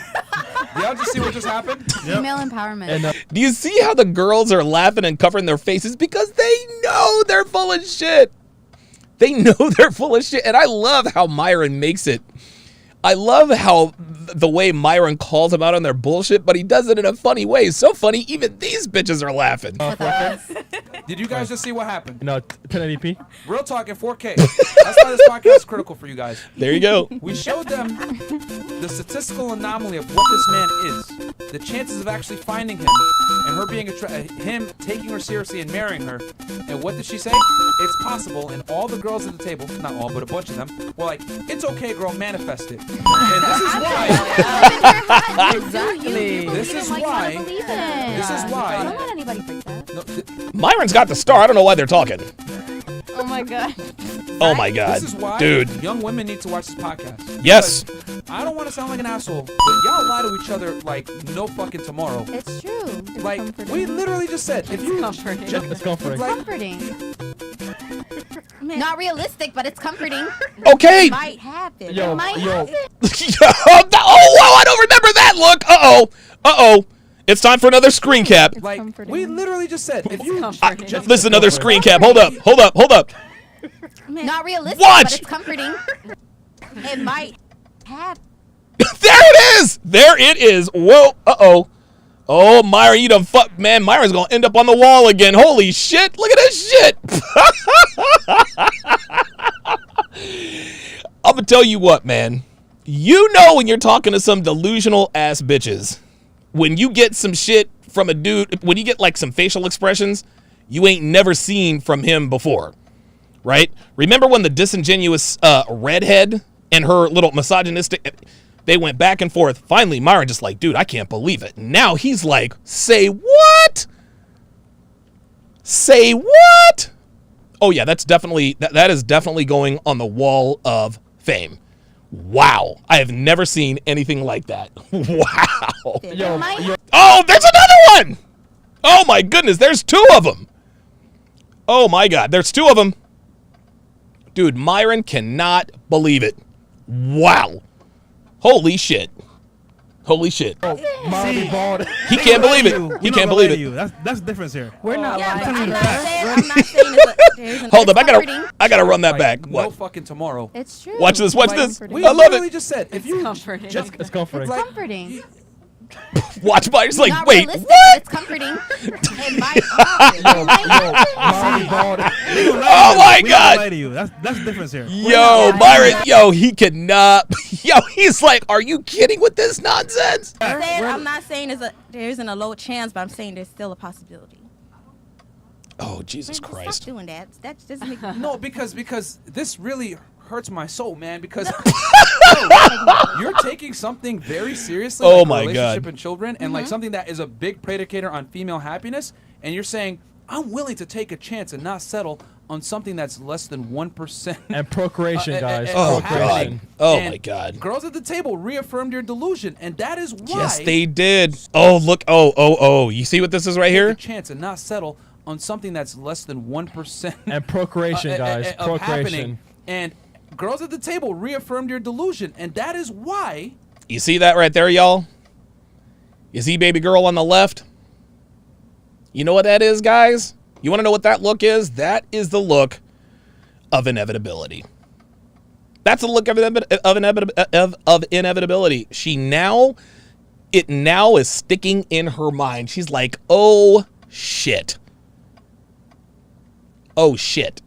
y'all just see what just happened? Female empowerment. And Do you see how the girls are laughing and covering their faces? Because they know they're full of shit. They know they're full of shit. And I love how Myron makes it I love how the way Myron calls them out on their bullshit, but he does it in a funny way. So funny, even these bitches are laughing. Did you guys just see what happened? No, 1080p. Real talk in 4K. That's why this podcast is critical for you guys. There you go. We showed them the statistical anomaly of what this man is, the chances of actually finding him, and her being him taking her seriously and marrying her. And what did she say? It's possible. And all the girls at the table, not all, but a bunch of them, were like, "It's okay, girl, manifest it." And this is why. Exactly. This is why. This is why. Don't let anybody break that. No, Myron's got the star. I don't know why they're talking. Oh my god. Oh my god. This is why dude. young women need to watch this podcast. Yes. Because I don't want to sound like an asshole, but y'all lie to each other like no fucking tomorrow. It's true. It's Like comforting. we literally just said, if you comforting. It's comforting. like, Comforting. Not realistic, but it's comforting. Okay. It might happen. Yo, It might yo. happen. Oh, wow, I don't remember that look. Uh-oh. It's time for another screen cap. like comforting. we literally just said, if you comforting. This is another screen cap. Hold up. Not realistic, Watch. but it's comforting. It might happen. There it is. Whoa. Uh-oh. Oh, Myron, you done fuck. Man, Myron's gonna end up on the wall again. Holy shit. Look at this shit. I'm gonna tell you what, man. You know when you're talking to some delusional ass bitches, when you get some shit from a dude, when you get like some facial expressions you ain't never seen from him before, right? Remember when the disingenuous redhead and her little misogynistic, they went back and forth. Finally, Myron just like, dude, I can't believe it. Now he's like, say what? Say what? Oh yeah, that's definitely, that is definitely going on the wall of fame. Wow, I have never seen anything like that. Wow. Yo. Oh, there's another one. Oh my goodness, there's two of them. Oh my God, there's two of them. Dude, Myron cannot believe it. Wow. Holy shit. Holy shit. Molly bald. He can't believe it. He can't believe it. That's the difference here. We're not Yeah, but lying. I'm not saying there's Hold up, comforting. I gotta run that like, back. no What? fucking tomorrow. It's true. Watch this, watch Like, this. we I love literally it. just said, if you comforting. just It's comforting. like, comforting. Watch Myron's like, Not wait, realistic, what? but it's comforting. it might happen. Molly bald. Oh my We God. don't lie to you. That's the difference here. Yo, Myron, yo, he cannot. Yo, he's like, are you kidding with this nonsense? I'm not saying there isn't a low chance, but I'm saying there's still a possibility. Oh, Jesus Stop Christ. doing that. That doesn't make no, because this really hurts my soul, man. Because yo, you're taking something very seriously, Oh like my a relationship God. and children, and like something that is a big predicator on female happiness, and you're saying I'm willing to take a chance and not settle on something that's less than 1%. And procreation, guys. Oh, Procreation. God. Oh, And my God. Girls at the table reaffirmed your delusion, and that is why. Yes, they did. Oh, look. Oh. You see what this is right take here? a chance and not settle on something that's less than 1%. And procreation, guys. of happening. Procreation. And girls at the table reaffirmed your delusion, and that is why. You see that right there, y'all? You see baby girl on the left? You know what that is, guys? You want to know what that look is? That is the look of inevitability. That's the look of inevitability. It now is sticking in her mind. She's like, oh, shit. Oh, shit.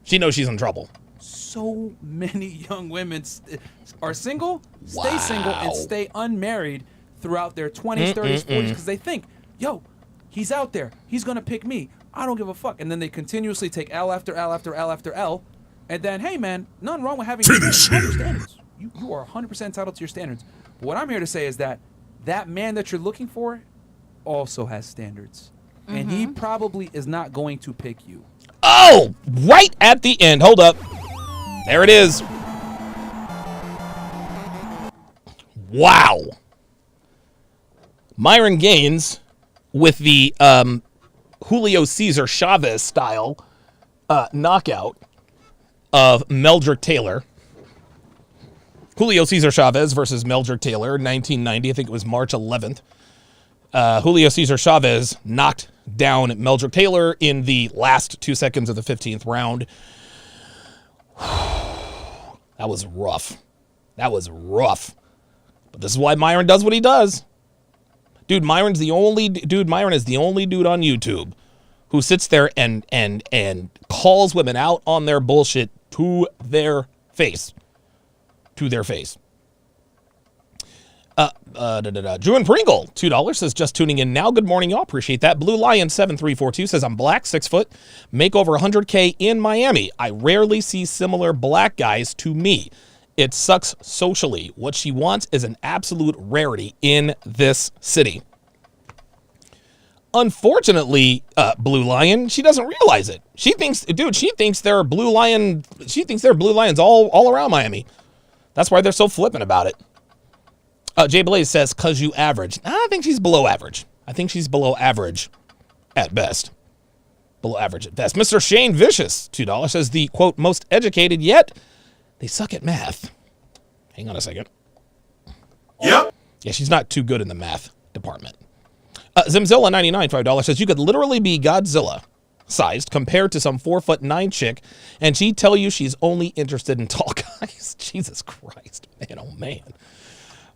She knows she's in trouble. So many young women are single, stay single, and stay unmarried throughout their 20s, 30s, 40s because they think, yo, he's out there. He's going to pick me. I don't give a fuck. And then they continuously take L after L after L after L. And then, hey, man, nothing wrong with having your standards. You are 100% entitled to your standards. But what I'm here to say is that man that you're looking for also has standards. And he probably is not going to pick you. Oh, right at the end. Hold up. There it is. Wow. Myron Gaines with the Julio Cesar Chavez style knockout of Meldrick Taylor. Julio Cesar Chavez versus Meldrick Taylor, 1990. I think it was March 11th. Julio Cesar Chavez knocked down Meldrick Taylor in the last 2 seconds of the 15th round. That was rough. That was rough. But this is why Myron does what he does. Dude, Myron is the only dude on YouTube who sits there and calls women out on their bullshit to their face. To their face. Drew and Pringle, $2 says, just tuning in now. Good morning, y'all. Appreciate that. Blue Lion 7342 says, I'm black, 6 foot, make over 100K in Miami. I rarely see similar black guys to me. It sucks socially. What she wants is an absolute rarity in this city. Unfortunately, Blue Lion, she doesn't realize it. She thinks there are blue lions all around Miami. That's why they're so flippant about it. Jay Blaze says, cause you average. I think she's below average. I think she's below average at best. Below average at best. Mr. Shane Vicious, $2, says the, quote, most educated yet they suck at math. Hang on a second. Yep. Yeah, she's not too good in the math department. Zimzilla99, $5, says you could literally be Godzilla sized compared to some 4'9" chick, and she'd tell you she's only interested in tall guys. Jesus Christ, man, oh man.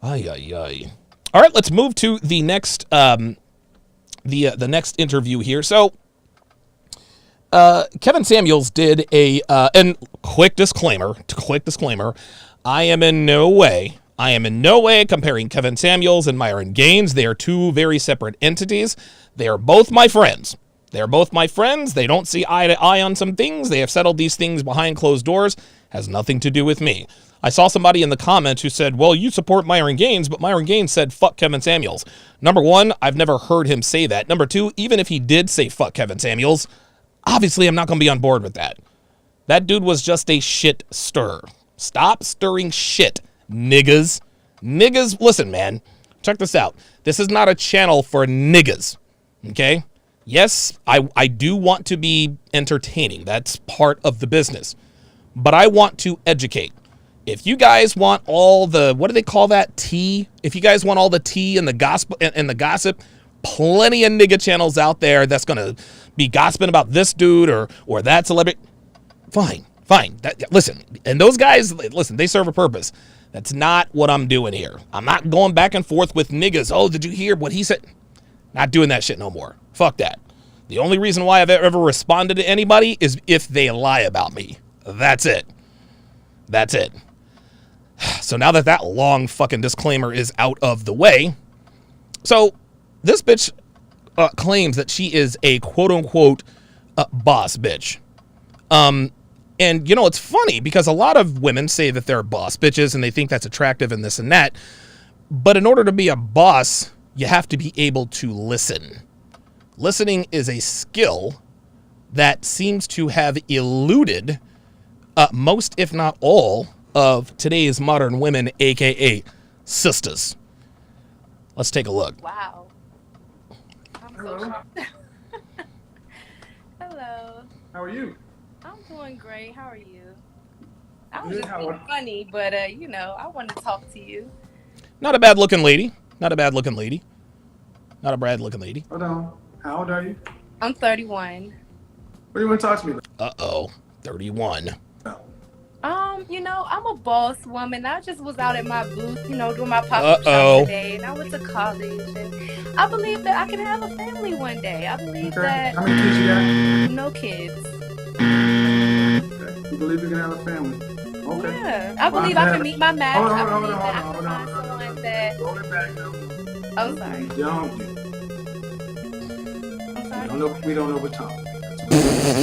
Ay, ay, ay. All right, let's move to the next the next interview here. So Kevin Samuels did and quick disclaimer, I am in no way comparing Kevin Samuels and Myron Gaines. They are two very separate entities. They are both my friends. They don't see eye to eye on some things. They have settled these things behind closed doors. Has nothing to do with me. I saw somebody in the comments who said, well, you support Myron Gaines, but Myron Gaines said, fuck Kevin Samuels. Number one, I've never heard him say that. Number two, even if he did say fuck Kevin Samuels, obviously I'm not going to be on board with that. That dude was just a shit stir. Stop stirring shit, niggas. Niggas, listen, man, check this out. This is not a channel for niggas, okay? Yes, I do want to be entertaining. That's part of the business. But I want to educate. If you guys want all the, what do they call that, tea? If you guys want all the tea and the gossip, plenty of nigga channels out there that's going to be gossiping about this dude or that celebrity. Fine. Listen, and those guys, listen, they serve a purpose. That's not what I'm doing here. I'm not going back and forth with niggas. Oh, did you hear what he said? Not doing that shit no more. Fuck that. The only reason why I've ever responded to anybody is if they lie about me. That's it. So now that long fucking disclaimer is out of the way, so this bitch claims that she is a quote-unquote boss bitch. And, you know, it's funny because a lot of women say that they're boss bitches and they think that's attractive and this and that. But in order to be a boss, you have to be able to listen. Listening is a skill that seems to have eluded most, if not all, of today's modern women, a.k.a. sisters. Let's take a look. Wow. Hello. Hello. How are you? I'm doing great. How are you? I was just being funny, but, you know, I wanted to talk to you. Not a bad looking lady. Hold on. How old are you? I'm 31. What do you want to talk to me about? Uh-oh. 31. You know, I'm a boss woman. I just was out at my booth, you know, doing my pop-up shop today, and I went to college, and I believe that I can have a family one day. I believe that. How many kids you got? No kids. Okay. You believe you can have a family? Okay. Yeah, I believe I can meet my match. Hold I on. believe that I can find someone that. Roll it back now. Oh, sorry. I'm sorry. We don't know what time.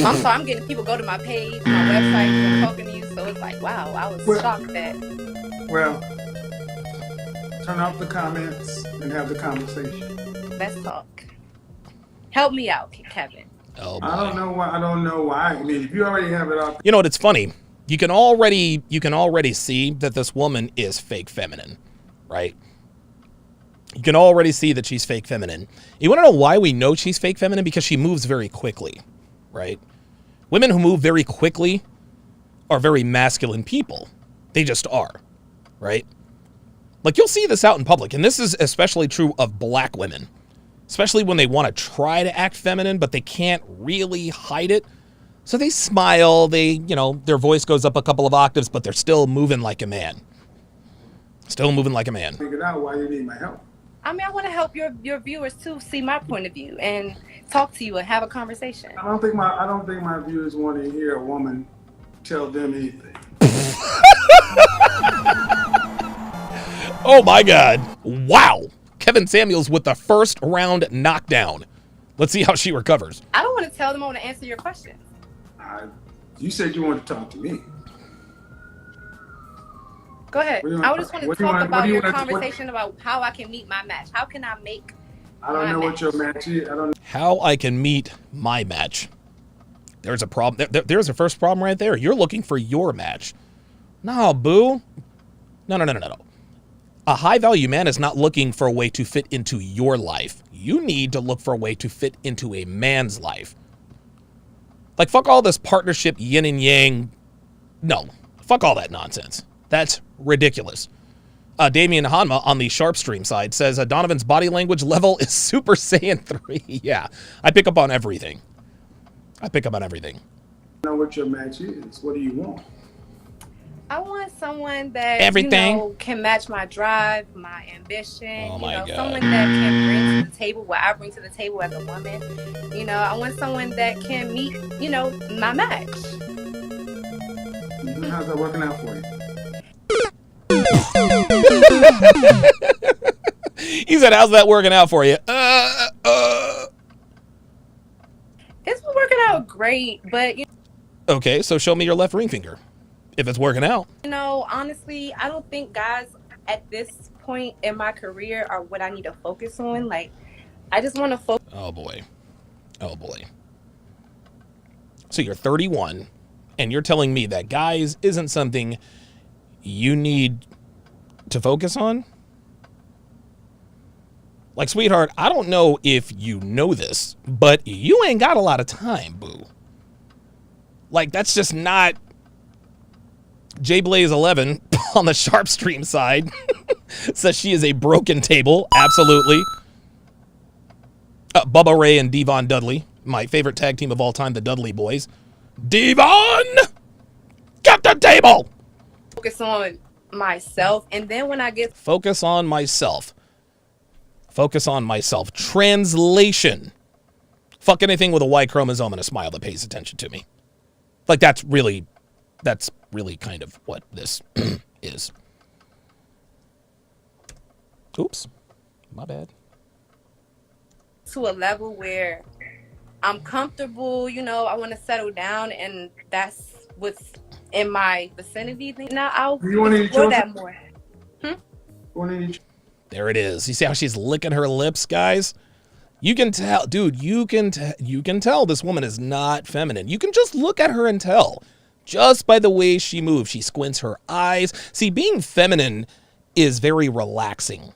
I'm sorry, I'm getting people go to my page, my website, and talking to you, so it's like, wow, I was shocked that. Well, turn off the comments and have the conversation. Let's talk. Help me out, Kevin. Oh, boy. I don't know why. I mean, if you already have it off. You know what? It's funny. You can already see that this woman is fake feminine, right? You can already see that she's fake feminine. You want to know why we know she's fake feminine? Because she moves very quickly, right? Women who move very quickly are very masculine people. They just are, right? Like, you'll see this out in public, and this is especially true of black women, especially when they want to try to act feminine, but they can't really hide it. So they smile, their voice goes up a couple of octaves, but they're still moving like a man. Still moving like a man. Figured out why you need my help. I mean, I want to help your viewers too see my point of view and talk to you and have a conversation. I don't think my viewers want to hear a woman tell them anything. Oh my God. Wow. Kevin Samuels with the first round knockdown. Let's see how she recovers. I don't want to tell them. I want to answer your questions. You said you wanted to talk to me. Go ahead. I just want to talk about your conversation about how I can meet my match. How can I make I don't know what your match is. I don't know. How I can meet my match. There's a problem. There's a first problem right there. You're looking for your match. No, boo. No. A high-value man is not looking for a way to fit into your life. You need to look for a way to fit into a man's life. Like, fuck all this partnership yin and yang. No. Fuck all that nonsense. That's ridiculous. Damian Hanma on the Sharpe stream side says Donovan's body language level is Super Saiyan 3. Yeah, I pick up on everything. I Know what your match is. What do you want? I want someone that Everything. Can match my drive, my ambition. Oh my God. Someone that can bring to the table what I bring to the table as a woman. I want someone that can meet, my match. How's that working out for you? He said, "How's that working out for you?" It's working out great, but Okay, so show me your left ring finger. If it's working out. Honestly, I don't think guys at this point in my career are what I need to focus on. Like, I just want to focus. Oh boy. So you're 31, and you're telling me that guys isn't something you need to focus on? Like, sweetheart, I don't know if you know this, but you ain't got a lot of time, boo. Like, that's just not... JBlaze11 on the Sharpe stream side says she is a broken table. Absolutely. Bubba Ray and Devon Dudley, my favorite tag team of all time, the Dudley Boys. Devon! Get the table! Focus on myself, and then when I get... Focus on myself. Translation. Fuck anything with a Y chromosome and a smile that pays attention to me. Like, that's really kind of what this is. Oops. My bad. To a level where I'm comfortable, I want to settle down, and that's what's in my vicinity. Now I'll explore that more. There it is. You see how she's licking her lips, guys? You can tell, dude, you can tell this woman is not feminine. You can just look at her and tell. Just by the way she moves, she squints her eyes. See, being feminine is very relaxing.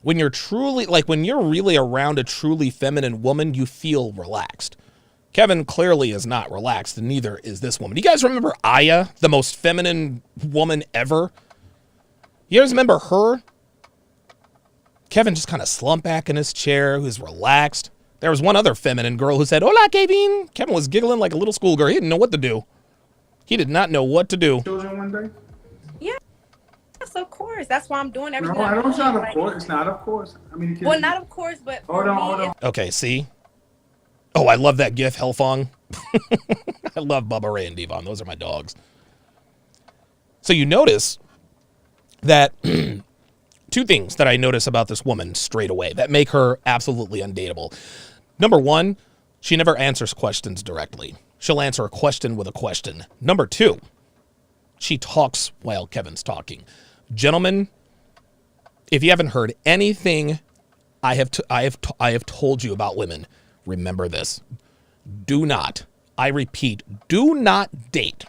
When you're really around a truly feminine woman, you feel relaxed. Kevin clearly is not relaxed, and neither is this woman. You guys remember Aya, the most feminine woman ever? You guys remember her? Kevin just kind of slumped back in his chair, who's relaxed. There was one other feminine girl who said, "Hola, Kevin." Kevin was giggling like a little schoolgirl. He didn't know what to do. He did not know what to do. Children one day? Yes, of course. That's why I'm doing everything. No, I don't sound of course. It's not of course. I mean, well, not of course, but hold on. Okay, see? Oh, I love that gif, Hellfong. I love Bubba Ray and Devon. Those are my dogs. So you notice that two things that I notice about this woman straight away that make her absolutely undateable. Number one, she never answers questions directly. She'll answer a question with a question. Number two, she talks while Kevin's talking. Gentlemen, if you haven't heard anything I have told you about women, remember this. Do not, I repeat, do not date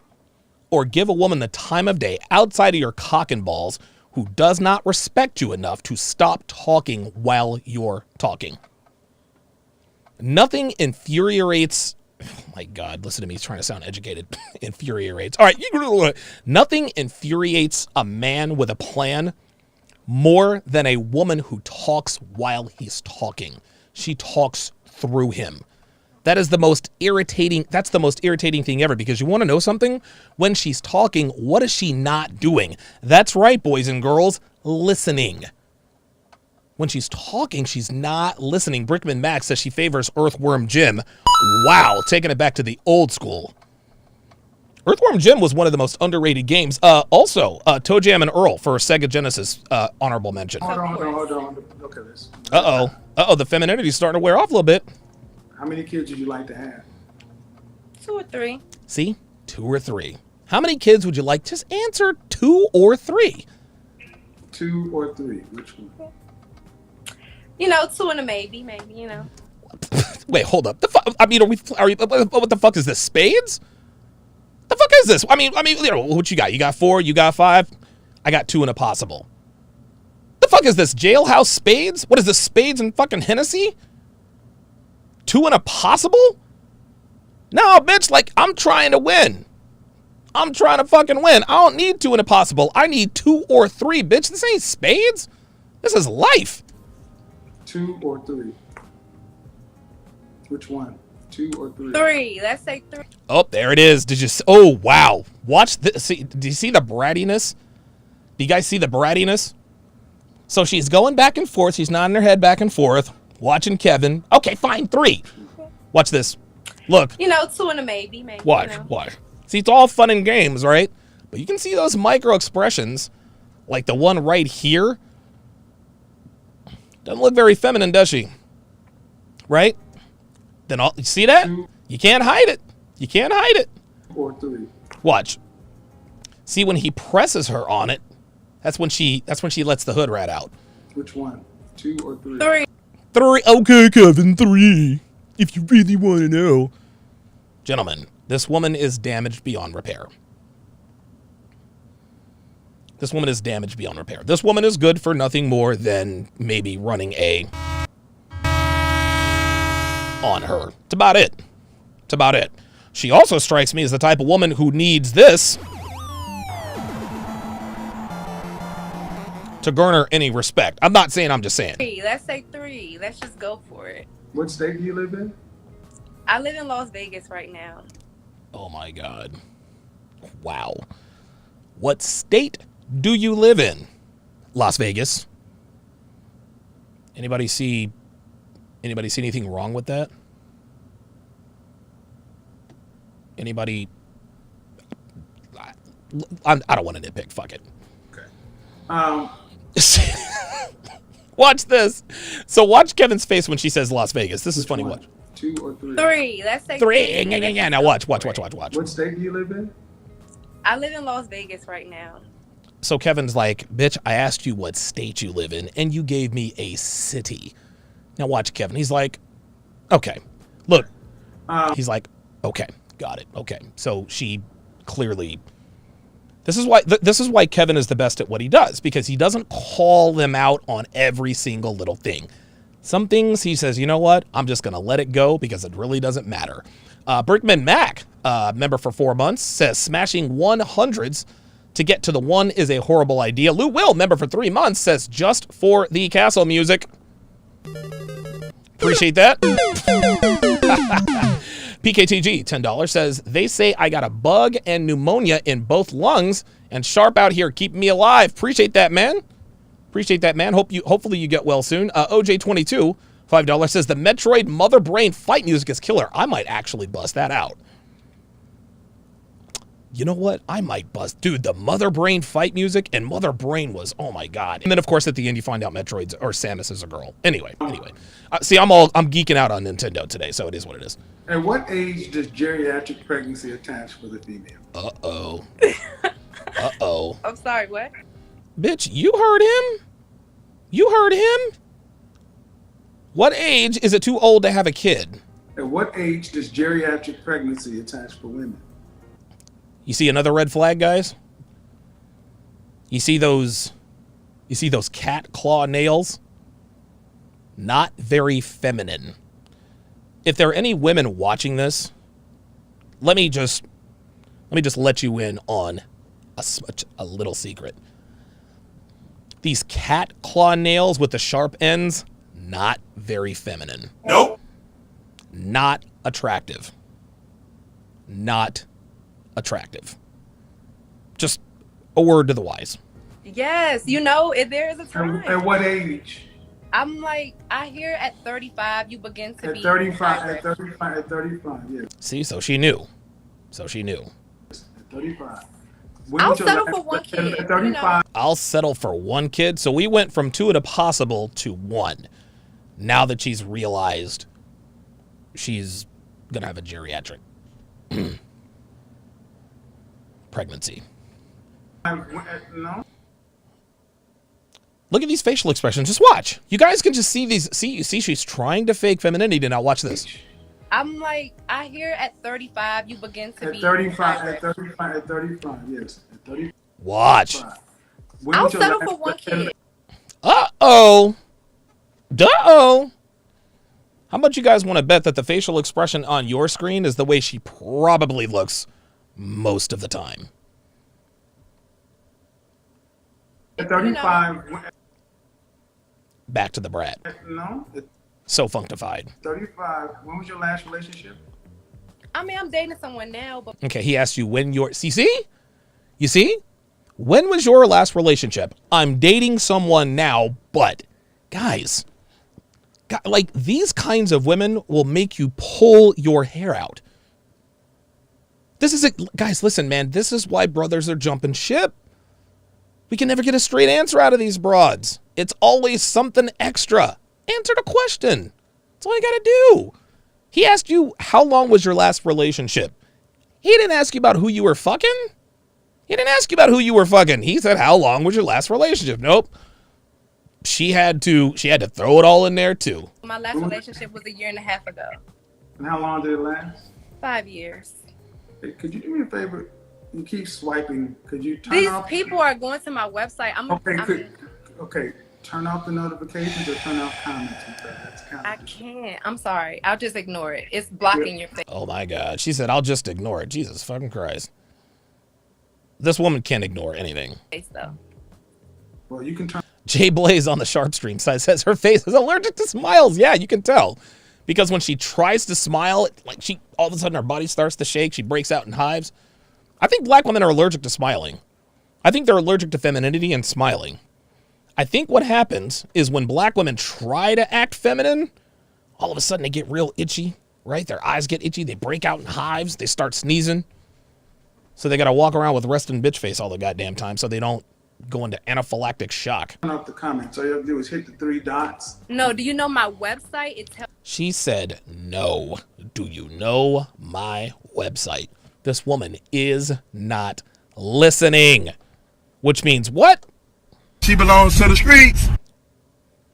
or give a woman the time of day outside of your cock and balls who does not respect you enough to stop talking while you're talking. Nothing infuriates... Oh my God, listen to me. He's trying to sound educated. Infuriates. All right. Nothing infuriates a man with a plan more than a woman who talks while he's talking. She talks through him. That is the most irritating. That's the most irritating thing ever, because you want to know something? When she's talking, what is she not doing? That's right, boys and girls. listening. When she's talking, she's not listening. Brickman Max says she favors Earthworm Jim. Wow, taking it back to the old school. Earthworm Jim was one of the most underrated games. Also, Toe Jam and Earl for Sega Genesis, honorable mention. Hold on. Look at this. Uh-oh, the femininity's starting to wear off a little bit. How many kids would you like to have? 2 or 3. See? 2 or 3. How many kids would you like? Just answer 2 or 3. 2 or 3. Which one? 2 and a maybe, Wait, hold up. I mean, what the fuck is this? Spades? The fuck is this? I mean, what you got? You got 4, you got 5. I got 2 and a possible. The fuck is this? Jailhouse spades? What is this? Spades and fucking Hennessy? 2 and a possible? No, bitch, like, I'm trying to win. I'm trying to fucking win. I don't need 2 and a possible. I need 2 or 3, bitch. This ain't spades. This is life. 2 or 3. Which one? 2 or 3? 3. Let's say 3. Oh, there it is. Did you? Oh, wow. Watch this. See, do you see the brattiness? Do you guys see the brattiness? So she's going back and forth. She's nodding her head back and forth, watching Kevin. Okay, fine. 3. Watch this. Look. 2 and a maybe. Watch. See, it's all fun and games, right? But you can see those micro expressions, like the one right here. Doesn't look very feminine, does she? Right? Then you see that? You can't hide it. You can't hide it. 2 or 3. Watch. See, when he presses her on it, that's when she lets the hood rat out. Which one? 2 or 3? 3. 3. Okay, Kevin, 3. If you really want to know. Gentlemen, this woman is damaged beyond repair. This woman is damaged beyond repair. This woman is good for nothing more than maybe running a on her. It's about it. It's about it. She also strikes me as the type of woman who needs this to garner any respect. I'm not saying, I'm just saying. 3. Let's say 3. Let's just go for it. What state do you live in? I live in Las Vegas right now. Oh my God. Wow. What state do you live in? Las Vegas. Anybody see anything wrong with that? Anybody? I don't want to nitpick. Fuck it. Okay. Watch this. So watch Kevin's face when she says Las Vegas. This is funny. Watch. 2 or 3? 3. Let's say 3. Yeah. Now watch. What state do you live in? I live in Las Vegas right now. So Kevin's like, bitch, I asked you what state you live in, and you gave me a city. Now watch Kevin. He's like, okay. Look. He's like, okay, got it. Okay. So she clearly... This is why Kevin is the best at what he does, because he doesn't call them out on every single little thing. Some things he says, you know what? I'm just going to let it go because it really doesn't matter. Brickman Mac, member for 4 months, says smashing 100s to get to the 1 is a horrible idea. Lou Will, member for 3 months, says just for the castle music. Appreciate that. PKTG, $10, says, they say I got a bug and pneumonia in both lungs, and Sharpe out here keeping me alive. Appreciate that, man. Appreciate that, man. Hopefully you get well soon. OJ22, $5, says, the Metroid Mother Brain fight music is killer. I might actually bust that out. You know what? I might bust. Dude, the Mother Brain fight music and Mother Brain was, oh my God. And then, of course, at the end, you find out Metroid's or Samus is a girl. Anyway. See, I'm geeking out on Nintendo today, so it is what it is. At what age does geriatric pregnancy attach for the female? Uh-oh. Uh-oh. I'm sorry, what? Bitch, you heard him? You heard him? What age is it too old to have a kid? At what age does geriatric pregnancy attach for women? You see another red flag, guys? You see those cat claw nails? Not very feminine. If there are any women watching this, let me just let you in on a little secret. These cat claw nails with the sharp ends, not very feminine. Nope. Not attractive. Not attractive. Just a word to the wise. Yes, you know, there is a time. At what age? I'm like, I hear at 35 you begin to At be 35. At 35. At 35. Yeah. See, so she knew. So she knew. At 35. I'll settle for one kid. At 35. I'll settle for one kid. So we went from 2 to possible to 1. Now that she's realized she's going to have a geriatric pregnancy. No. Look at these facial expressions. Just watch. You guys can just see these. See, she's trying to fake femininity. Now watch this. I'm like, I hear at 35 you begin to At be 35. At 35. At 35. Yes. At 35. Watch. I'll settle for one kid. Uh-oh. Duh-oh. How much you guys want to bet that the facial expression on your screen is the way she probably looks most of the time? At 35. Back to the brat. No. So functified. 35. When was your last relationship? I mean, I'm dating someone now, but Okay, he asked you when your... See? You see? When was your last relationship? I'm dating someone now, but... Guys, like, these kinds of women will make you pull your hair out. This is it. Guys, listen, man. This is why brothers are jumping ship. We can never get a straight answer out of these broads. It's always something extra. Answer the question. That's all you got to do. He asked you, how long was your last relationship? He didn't ask you about who you were fucking. He didn't ask you about who you were fucking. He said, how long was your last relationship? Nope. She had to throw it all in there too. my last relationship was 1.5 years ago. And how long did it last? 5 years. Hey, could you do me a favor? You keep swiping. Could you turn These off? people are going to my website. Okay. Turn off the notifications or turn off comments. That's kind of I can't. I'm sorry. I'll just ignore it. It's blocking your face. Oh my God. She said, I'll just ignore it. Jesus fucking Christ. This woman can't ignore anything. Though. Well, you can turn. Jay Blaze on the Sharpe stream side says her face is allergic to smiles. Yeah, you can tell. Because when she tries to smile, like all of a sudden her body starts to shake. She breaks out in hives. I think black women are allergic to smiling. I think they're allergic to femininity and smiling. I think what happens is when black women try to act feminine, all of a sudden they get real itchy, right? Their eyes get itchy. They break out in hives. They start sneezing. So they got to walk around with resting bitch face all the goddamn time so they don't go into anaphylactic shock. Turn off the comments. All you have to do is hit the 3 dots. No, do you know my website? She said, no. Do you know my website? This woman is not listening. Which means what? She belongs to the streets.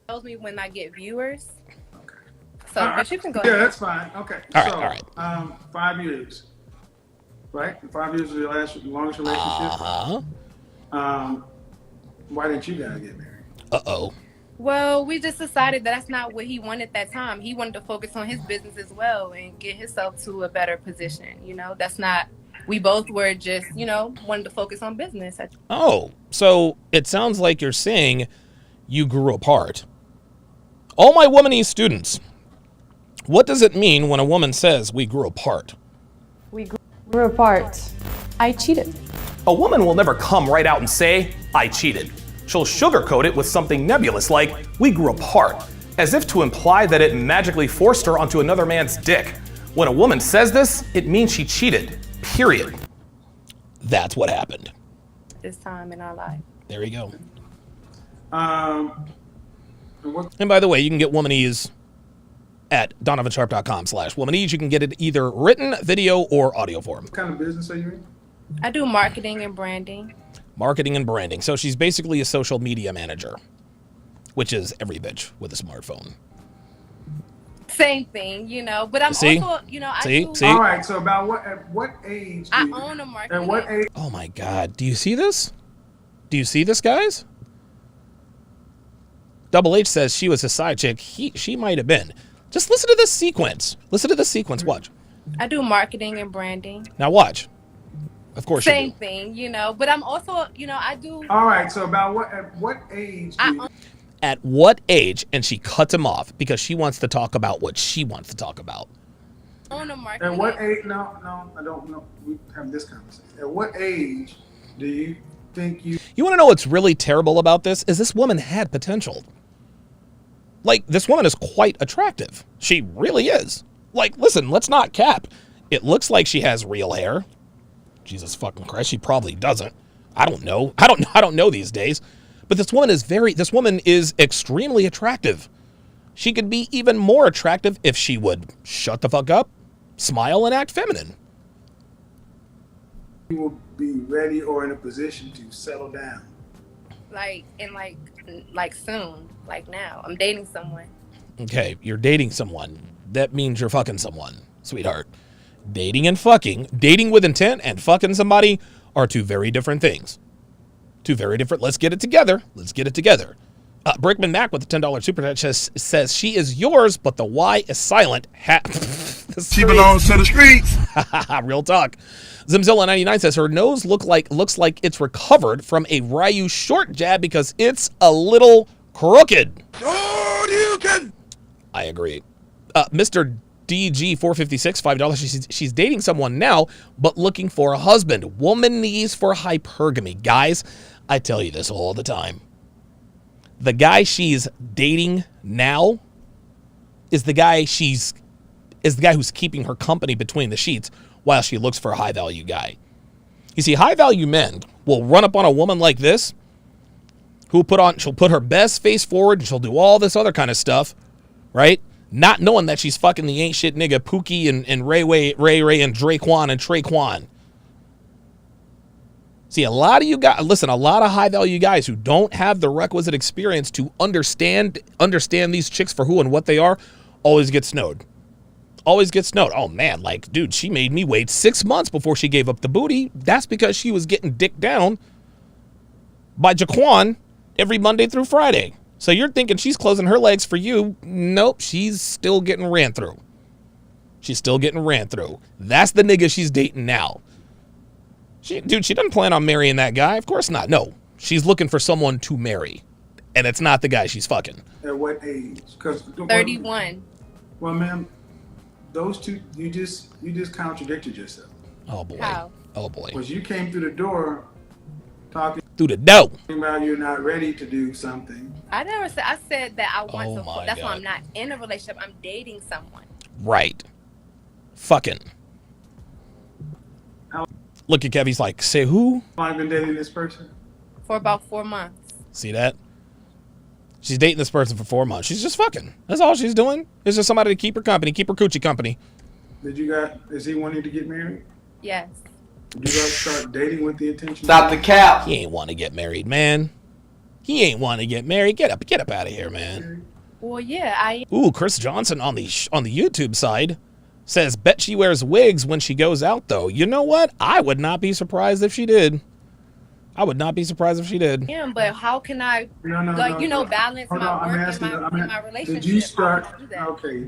Tells me when I get viewers. So, but you can go Yeah, ahead. that's fine. Okay. All right. 5 years. Right? 5 years was your longest relationship? Uh-huh. Why didn't you guys get married? Uh-oh. Well, we just decided that's not what he wanted at that time. He wanted to focus on his business as well and get himself to a better position. You know, that's not, we both were just, wanted to focus on business. Oh, so it sounds like you're saying you grew apart. All my womanese students, what does it mean when a woman says we grew apart? We grew apart. I cheated. A woman will never come right out and say, I cheated. She'll sugarcoat it with something nebulous like, we grew apart, as if to imply that it magically forced her onto another man's dick. When a woman says this, it means she cheated, period. That's what happened. This time in our life. There you go. What And by the way, you can get Womanese at donovansharpe.com/womanese. You can get it either written, video, or audio form. kind of business are you in? I do marketing and branding. Marketing and branding. So she's basically a social media manager, which is every bitch with a smartphone. Same thing, but I'm See? also, See? All right, so at what age? I own a marketing. At what age? Oh my God. Do you see this? Do you see this, guys? Double H says she was a side chick. She might have been. Just listen to this sequence. Listen to this sequence. Watch. I do marketing and branding. Now watch. Of course you Same do. thing, but I'm also, I do. All right, so at what age? At what age? And she cuts him off because she wants to talk about what she wants to talk about. Own a marketing. At what age? No, I don't know. We have this conversation. At what age do you think you want to know what's really terrible about this? Is this woman had potential. Like, this woman is quite attractive. She really is. Like, listen, let's not cap. It looks like she has real hair. Jesus fucking Christ, she probably doesn't. I don't know. I don't know these days. But this woman is extremely attractive. She could be even more attractive if she would shut the fuck up, smile, and act feminine. You will be ready or in a position to settle down. Like soon, like now. I'm dating someone. Okay, you're dating someone. That means you're fucking someone, sweetheart. Dating and fucking, dating with intent and fucking somebody are two very different things. Two very different. Let's get it together. Let's get it together. Brickman Mac with the $10 super chat says she is yours, but the Y is silent. She belongs to the streets. Real talk. Zimzilla99 says her nose looks like it's recovered from a Ryu short jab because it's a little crooked. I agree. Mr. DG456, $5. She's dating someone now, but looking for a husband. Woman needs for hypergamy. Guys, I tell you this all the time. The guy she's dating now is the guy who's keeping her company between the sheets while she looks for a high value guy. You see, high value men will run up on a woman like this, she'll put her best face forward and she'll do all this other kind of stuff, right? Not knowing that she's fucking the ain't shit nigga Pookie and Ray and Draquan and Traquan. See, a lot of you guys, listen, a lot of high value guys who don't have the requisite experience to understand these chicks for who and what they are, always get snowed. Always get snowed. Oh man, like, dude, she made me wait 6 months before she gave up the booty. That's because she was getting dicked down by Jaquan every Monday through Friday. So you're thinking she's closing her legs for you. Nope, she's still getting ran through. She's still getting ran through. That's the nigga she's dating now. She doesn't plan on marrying that guy. Of course not. No, she's looking for someone to marry. And it's not the guy she's fucking. At what age? 31. Well, ma'am, those two, you just contradicted yourself. Oh boy. How? Oh boy. Because you came through the door talking through the door about you're not ready to do something. I never said. I said that I want some. That's God. why I'm not in a relationship. I'm dating someone. Right. Fucking. Look at Kev. He's like, say who? I've been dating this person for about 4 months. See that? She's dating this person for 4 months. She's just fucking. That's all she's doing. It's just somebody to keep her company, keep her coochie company. Is he wanting to get married? Yes. Did you guys start dating with the intention? Stop the cap. He ain't want to get married, man. He ain't want to get married. Get up out of here, man. Well, yeah, Ooh, Chris Johnson on the YouTube side says, bet she wears wigs when she goes out, though. You know what? I would not be surprised if she did. I would not be surprised if she did. Yeah, but how can I, balance my work and my relationship? Did you start? Okay.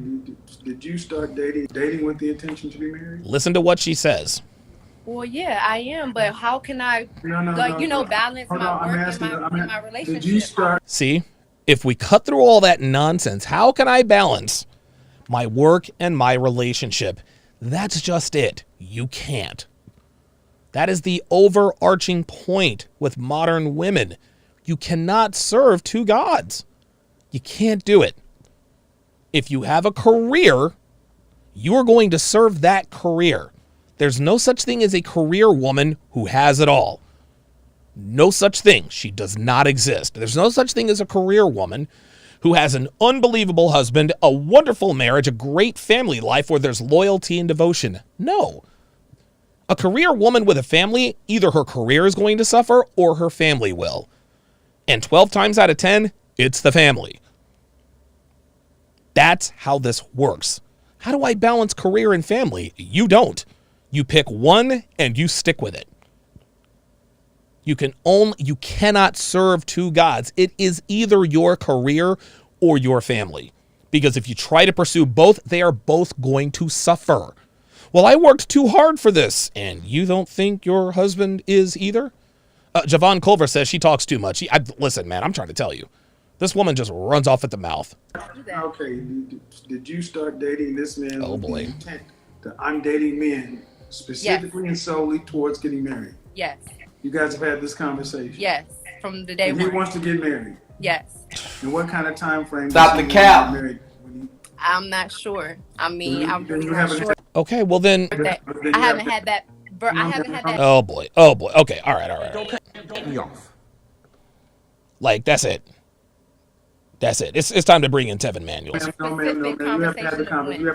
Did you start dating with the intention to be married? Listen to what she says. Well, yeah, I am, but how can I, balance my work and my relationship? Did you start? See, if we cut through all that nonsense, how can I balance my work and my relationship? That's just it. You can't. That is the overarching point with modern women. You cannot serve two gods. You can't do it. If you have a career, you are going to serve that career. There's no such thing as a career woman who has it all. No such thing. She does not exist. There's no such thing as a career woman who has an unbelievable husband, a wonderful marriage, a great family life where there's loyalty and devotion. No. A career woman with a family, either her career is going to suffer or her family will. And 12 times out of 10, it's the family. That's how this works. How do I balance career and family? You don't. You pick one and you stick with it. You cannot serve two gods. It is either your career or your family. Because if you try to pursue both, they are both going to suffer. Well, I worked too hard for this, and you don't think your husband is either? Javon Culver says she talks too much. Listen, man, I'm trying to tell you. This woman just runs off at the mouth. Okay, did you start dating this man? Oh, boy. With the intent that I'm dating men specifically and solely towards getting married? Yes. You guys have had this conversation. Yes, from the day And he one. wants to get married. Yes. And what kind of time frame? Stop the cap. I'm not sure. I mean, I'm really you not haven't sure. Okay, well then. I haven't had that. I haven't had that. Oh boy. Oh boy. Okay. All right. Don't cut me off. Like that's it. That's it. It's time to bring in Tevin Manuels. No, ma'am. You haven't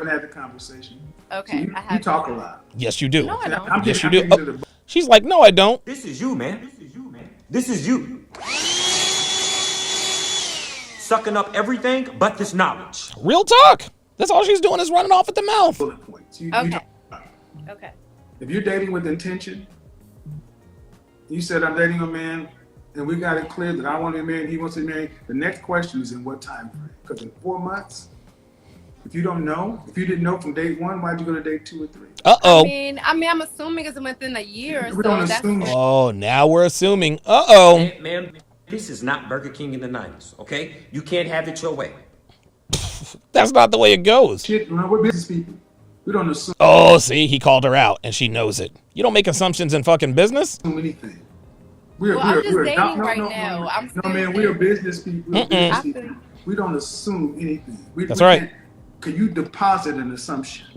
had the conversation. Okay. You talk a lot. Yes, you do. No, I don't. Yes, you do. Oh, she's like, no, I don't. This is you, man. This is you. Sucking up everything but this knowledge. Real talk. That's all she's doing is running off at the mouth. Bullet points. Okay. Okay. If you're dating with intention, you said I'm dating a man, and we got it clear that I want to be married, he wants to be married. The next question is in what time frame? Because in 4 months, if you don't know, if you didn't know from date 1, why'd you go to date 2 or 3? Uh-oh. I mean, I'm assuming it's within a year or We so. don't assume. Oh, now we're assuming. Uh-oh. Man, this is not Burger King in the 90s, okay? You can't have it your way. That's not the way it goes. Shit, we're business people. We don't assume Oh, see, he called her out, and she knows it. You don't make assumptions in fucking business. anything. I'm just dating right now. I'm no, man, we are business people. We're business people. We don't assume anything. That's right. Can you deposit an assumption?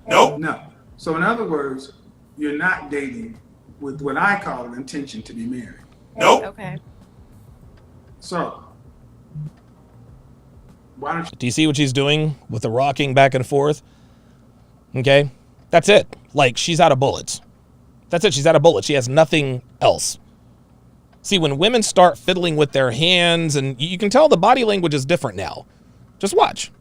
Nope. No. So in other words, you're not dating with what I call an intention to be married. Nope. Okay. So why don't you? Do you see what she's doing with the rocking back and forth? Okay, that's it. Like, she's out of bullets. That's it. She's out of bullets. She has nothing else. See, when women start fiddling with their hands, and you can tell the body language is different now. Just watch.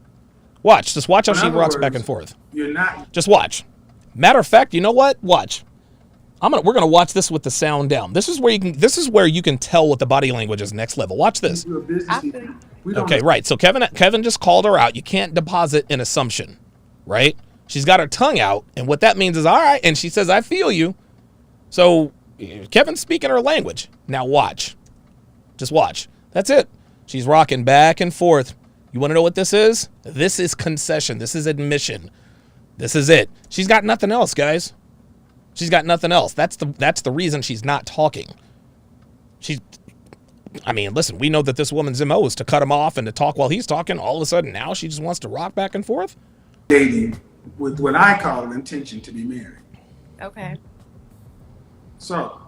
Watch. Just watch how she rocks back and forth. You're not. Just watch. Matter of fact, you know what? Watch. We're gonna watch this with the sound down. This is where you can tell what the body language is next level. Watch this. You're business people. We don't Okay, right. So Kevin just called her out. You can't deposit an assumption, right? She's got her tongue out, and what that means is, all right, and she says, I feel you. So Kevin's speaking her language. Now watch. Just watch. That's it. She's rocking back and forth. You want to know what this is? This is concession. This is admission. This is it. She's got nothing else, guys. She's got nothing else. That's the reason she's not talking. Listen, we know that this woman's MO is to cut him off and to talk while he's talking. All of a sudden now she just wants to rock back and forth. dating with what I call an intention to be married. Okay. So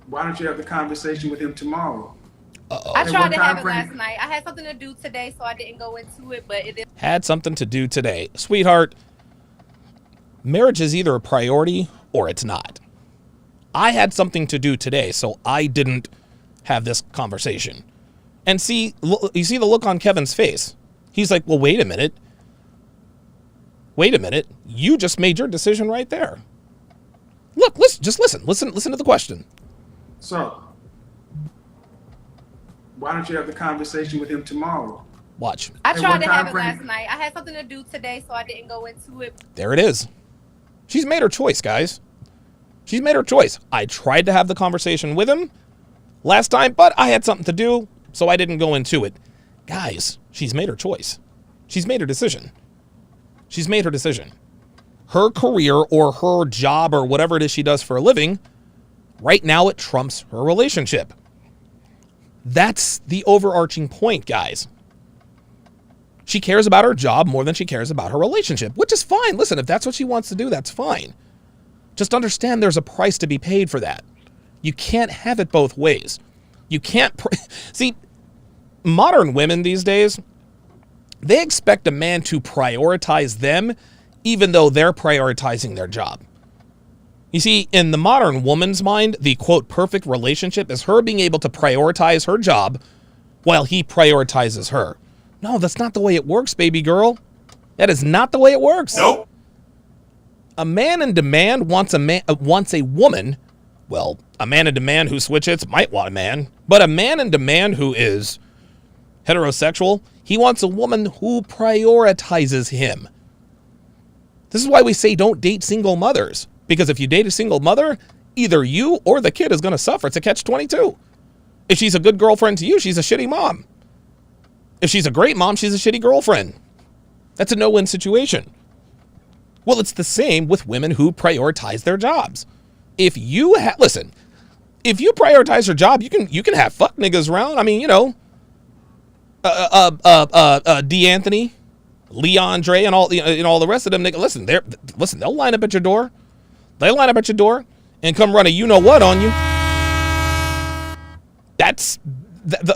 why don't you have the conversation with him tomorrow? I tried to have it last night. I had something to do today, so I didn't go into it, but it is. Had something to do today. Sweetheart, marriage is either a priority or it's not. I had something to do today, so I didn't have this conversation. And you see the look on Kevin's face. He's like, well, wait a minute. Wait a minute. You just made your decision right there. Look, listen. Listen to the question. So why don't you have the conversation with him tomorrow? Watch. I tried to have it last night. I had something to do today, so I didn't go into it. There it is. She's made her choice, guys. She's made her choice. I tried to have the conversation with him last time, but I had something to do, so I didn't go into it. Guys, she's made her choice. She's made her decision. She's made her decision. Her career or her job or whatever it is she does for a living, right now it trumps her relationship. That's the overarching point, guys. She cares about her job more than she cares about her relationship, which is fine. Listen, if that's what she wants to do, that's fine. Just understand there's a price to be paid for that. You can't have it both ways. You can't... See, modern women these days, they expect a man to prioritize them even though they're prioritizing their job. You see, in the modern woman's mind, the, quote, perfect relationship is her being able to prioritize her job while he prioritizes her. No, that's not the way it works, baby girl. That is not the way it works. Nope. A man in demand wants a woman. Well, a man in demand who switch hits might want a man. But a man in demand who is heterosexual, he wants a woman who prioritizes him. This is why we say don't date single mothers. Because if you date a single mother, either you or the kid is going to suffer. It's a catch-22. If she's a good girlfriend to you, she's a shitty mom. If she's a great mom, she's a shitty girlfriend. That's a no-win situation. Well, it's the same with women who prioritize their jobs. If you listen, if you prioritize your job, you can have fuck niggas around. I mean, you know, D'Anthony, Leandre, and all the rest of them niggas. Listen, they'll line up at your door. They line up at your door and come run a you know what on you.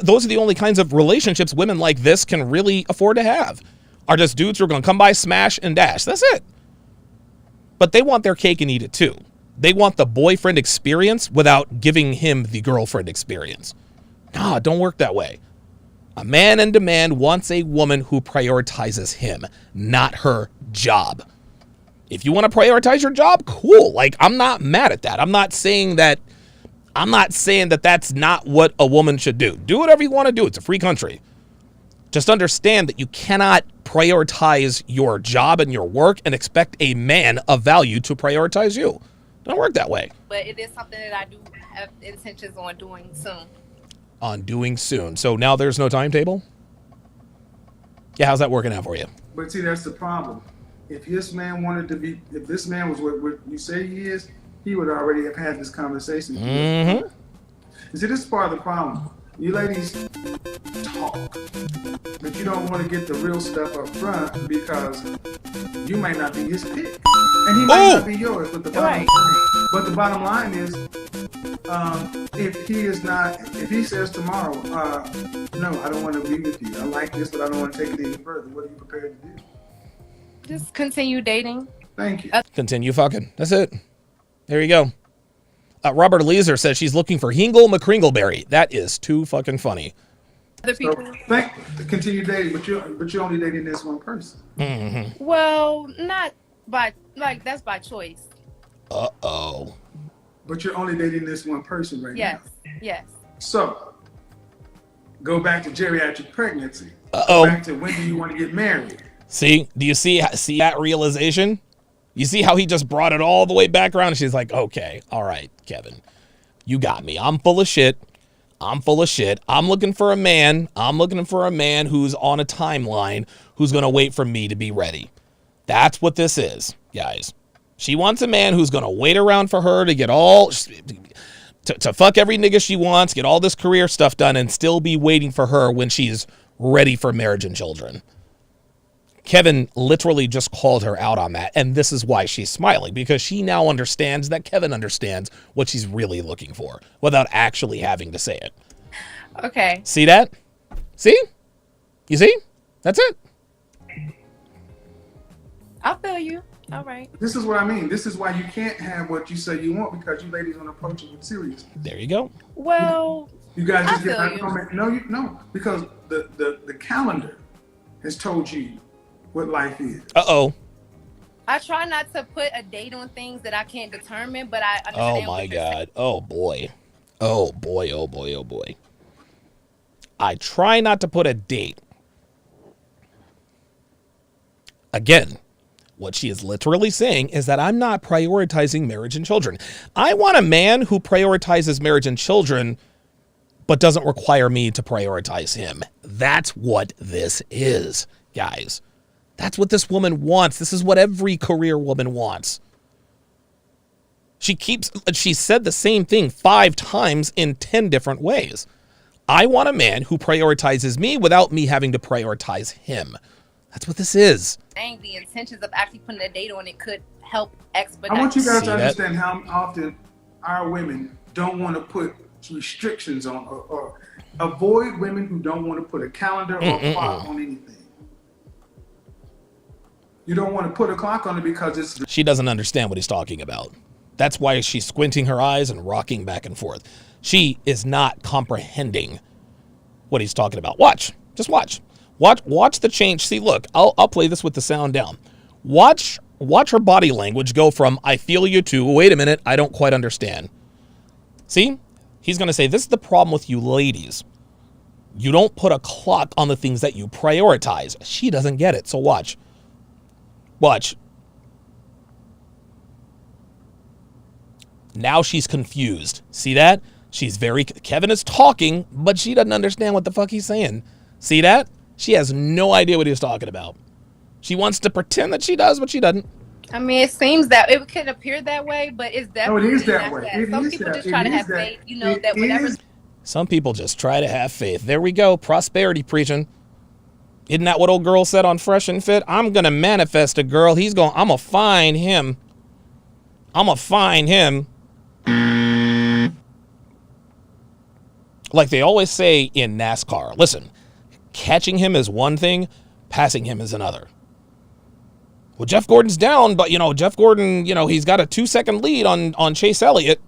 Those are the only kinds of relationships women like this can really afford to have. Are just dudes who are going to come by, smash, and dash. That's it. But they want their cake and eat it too. They want the boyfriend experience without giving him the girlfriend experience. Nah, don't work that way. A man in demand wants a woman who prioritizes him, not her job. If you want to prioritize your job, cool. Like, I'm not mad at that. I'm not saying that that's not what a woman should do. Do whatever you want to do. It's a free country. Just understand that you cannot prioritize your job and your work and expect a man of value to prioritize you. Don't work that way. But it is something that I do have intentions on doing soon. So now there's no timetable? Yeah, how's that working out for you? But see, that's the problem. If this man was what you say he is, he would already have had this conversation. Mm-hmm. You see, this is part of the problem. You ladies talk, but you don't want to get the real stuff up front because you might not be his pick, and he might not be yours. But the bottom line is, if he says tomorrow, no, I don't want to be with you. I like this, but I don't want to take it any further. What are you prepared to do? Just continue dating. Thank you. Continue fucking. That's it. There you go. Robert Leeser says she's looking for Hingle McCringleberry. That is too fucking funny. Other people. Continue dating, but you're only dating this one person. Mm-hmm. Well, not by that's by choice. Uh-oh. But you're only dating this one person right now. Yes. So, go back to geriatric pregnancy. Uh-oh. Go back to when do you want to get married? See? Do you see that realization? You see how he just brought it all the way back around? She's like, okay, all right, Kevin, you got me. I'm full of shit. I'm looking for a man. Who's on a timeline, who's going to wait for me to be ready. That's what this is, guys. She wants a man who's going to wait around for her to get to fuck every nigga she wants, get all this career stuff done, and still be waiting for her when she's ready for marriage and children. Kevin literally just called her out on that, and this is why she's smiling, because she now understands that Kevin understands what she's really looking for without actually having to say it. Okay. See that? See? You see? That's it. I feel you. All right. This is what I mean. This is why you can't have what you say you want, because you ladies don't approach it with seriousness. There you go. Well, you guys just get that comment. No, because the calendar has told you what life is. Uh-oh. I try not to put a date on things that I can't determine, but I understand. Oh my God. Oh boy. Oh boy. Oh boy. Oh boy. I try not to put a date. Again, what she is literally saying is that I'm not prioritizing marriage and children. I want a man who prioritizes marriage and children, but doesn't require me to prioritize him. That's what this is, guys. That's what this woman wants. This is what every career woman wants. She said the same thing 5 times in 10 different ways. I want a man who prioritizes me without me having to prioritize him. That's what this is. The intentions of actually putting a date on it could help expedite. I want you guys to understand how often our women don't want to put restrictions on or avoid women who don't want to put a calendar or a clock on anything. You don't want to put a clock on it because she doesn't understand what he's talking about. That's why she's squinting her eyes and rocking back and forth. She is not comprehending what he's talking about. Watch. Just watch. Watch the change. See, look, I'll play this with the sound down. Watch her body language go from I feel you to wait a minute, I don't quite understand. See? He's going to say, this is the problem with you ladies. You don't put a clock on the things that you prioritize. She doesn't get it. So watch. Watch. Now she's confused. See that? Kevin is talking, but she doesn't understand what the fuck he's saying. See that? She has no idea what he's talking about. She wants to pretend that she does, but she doesn't. I mean, it seems that it could appear that way, but it's No, it definitely is that not way. that. Some people just try to have faith, you know, It that whatever. is. Some people just try to have faith. There we go. Prosperity preaching. Isn't that what old girl said on Fresh and Fit? I'm going to manifest a girl. I'm going to find him. I'm going to find him. Like they always say in NASCAR. Listen, catching him is one thing. Passing him is another. Well, Jeff Gordon's down, but, Jeff Gordon, he's got a 2-second lead on Chase Elliott.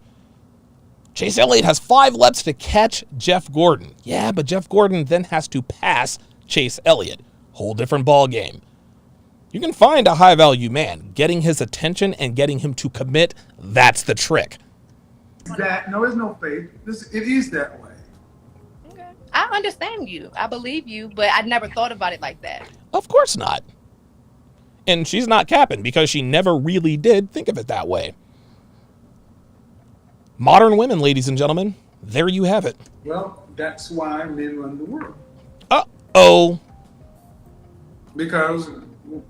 Chase Elliott has 5 laps to catch Jeff Gordon. Yeah, but Jeff Gordon then has to pass Chase Elliott. Whole different ball game. You can find a high-value man. Getting his attention and getting him to commit, that's the trick. No, there's no faith. It is that way. Okay. I understand you. I believe you, but I never thought about it like that. Of course not. And she's not capping because she never really did think of it that way. Modern women, ladies and gentlemen, there you have it. Well, that's why men run the world. Uh-oh. Because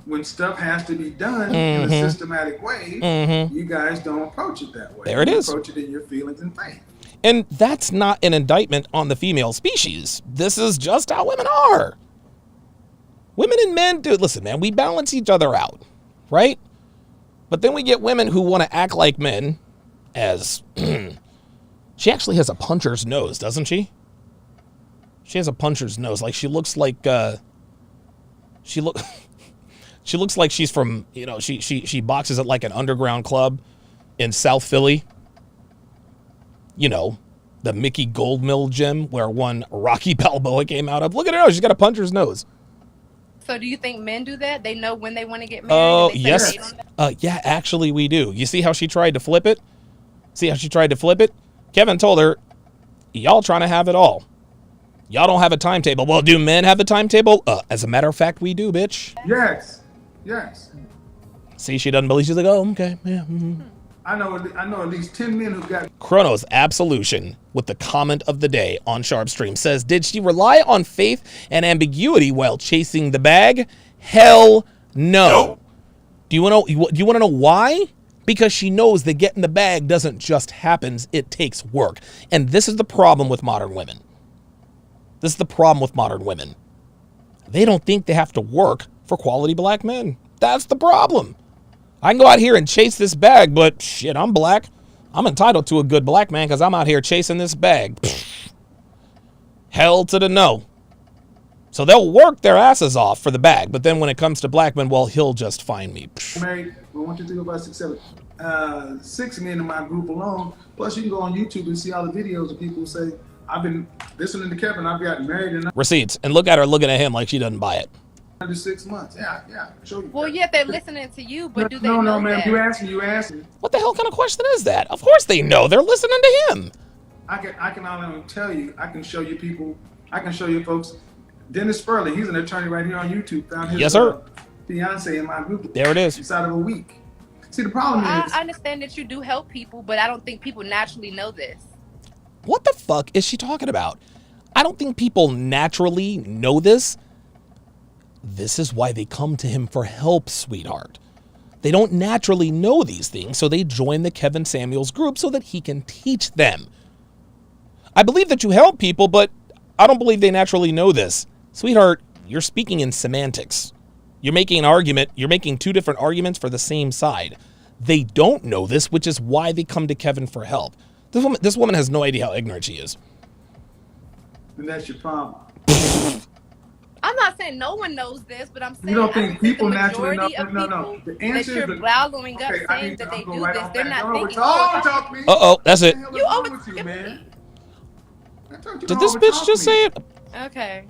when stuff has to be done in a systematic way, you guys don't approach it that way. There it is. You approach it in your feelings and faith. And that's not an indictment on the female species. This is just how women are. Women and men do. Listen, man, we balance each other out, right? But then we get women who want to act like men as... She actually has a puncher's nose, doesn't she? She has a puncher's nose. Like, she looks like... She looks like she's from, she boxes at like an underground club in South Philly. The Mickey Goldmill gym where one Rocky Balboa came out of. Look at her nose. She's got a puncher's nose. So do you think men do that? They know when they want to get married? Oh, yes. Yeah, actually we do. You see how she tried to flip it? Kevin told her, y'all trying to have it all. Y'all don't have a timetable. Well, do men have a timetable? As a matter of fact, we do, bitch. Yes. See, she doesn't believe. She's like, oh, okay. Yeah. I know at least 10 men who got... Chrono's Absolution with the comment of the day on Sharpe Stream says, did she rely on faith and ambiguity while chasing the bag? Hell no. Do you want to know why? Because she knows that getting the bag doesn't just happen. It takes work. And this is the problem with modern women. They don't think they have to work for quality black men. That's the problem. I can go out here and chase this bag, but shit, I'm black. I'm entitled to a good black man because I'm out here chasing this bag. Hell to the no. So they'll work their asses off for the bag, but then when it comes to black men, well, he'll just find me. Married, 1, 2, 3, 4, 5, 6, 7, 6 men in my group alone. Plus, you can go on YouTube and see all the videos of people who say, I've been listening to Kevin, I've gotten married in receipts, and look at her looking at him like she doesn't buy it. under 6 months. Yeah. Show you. Well, yeah, they're listening to you, but do they know No, man. that? You asked me. What the hell kind of question is that? Of course they know. They're listening to him. I can only tell you. I can show you people. I can show you folks. Dennis Furley, he's an attorney right here on YouTube. Found his yes, sir. Fiance in my group. There it is. Inside of a week. See, the problem is. I understand that you do help people, but I don't think people naturally know this. What the fuck is she talking about? I don't think people naturally know this. This is why they come to him for help, sweetheart. They don't naturally know these things, so they join the Kevin Samuels group so that he can teach them. I believe that you help people, but I don't believe they naturally know this. Sweetheart, you're speaking in semantics. You're making an argument. You're making 2 different arguments for the same side. They don't know this, which is why they come to Kevin for help. This woman has no idea how ignorant she is. And that's your problem. I'm not saying no one knows this, but I'm saying You don't think people the naturally know? majority of No. people The answer that you're following up saying that they do this, they're not thinking. Talk me. Uh-oh, that's it. You over you, man. Did this bitch just say it? Okay.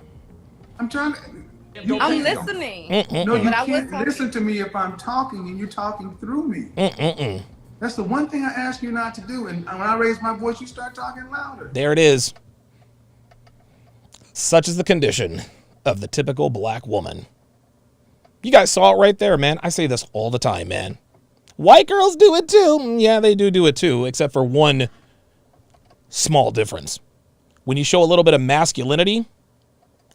I'm trying to. I'm listening. No, you But I was can't talking. listen to me if I'm talking and you're talking through me. That's the one thing I ask you not to do. And when I raise my voice, you start talking louder. There it is. Such is the condition of the typical black woman. You guys saw it right there, man. I say this all the time, man. White girls do it too. Yeah, they do it too, except for one small difference. When you show a little bit of masculinity,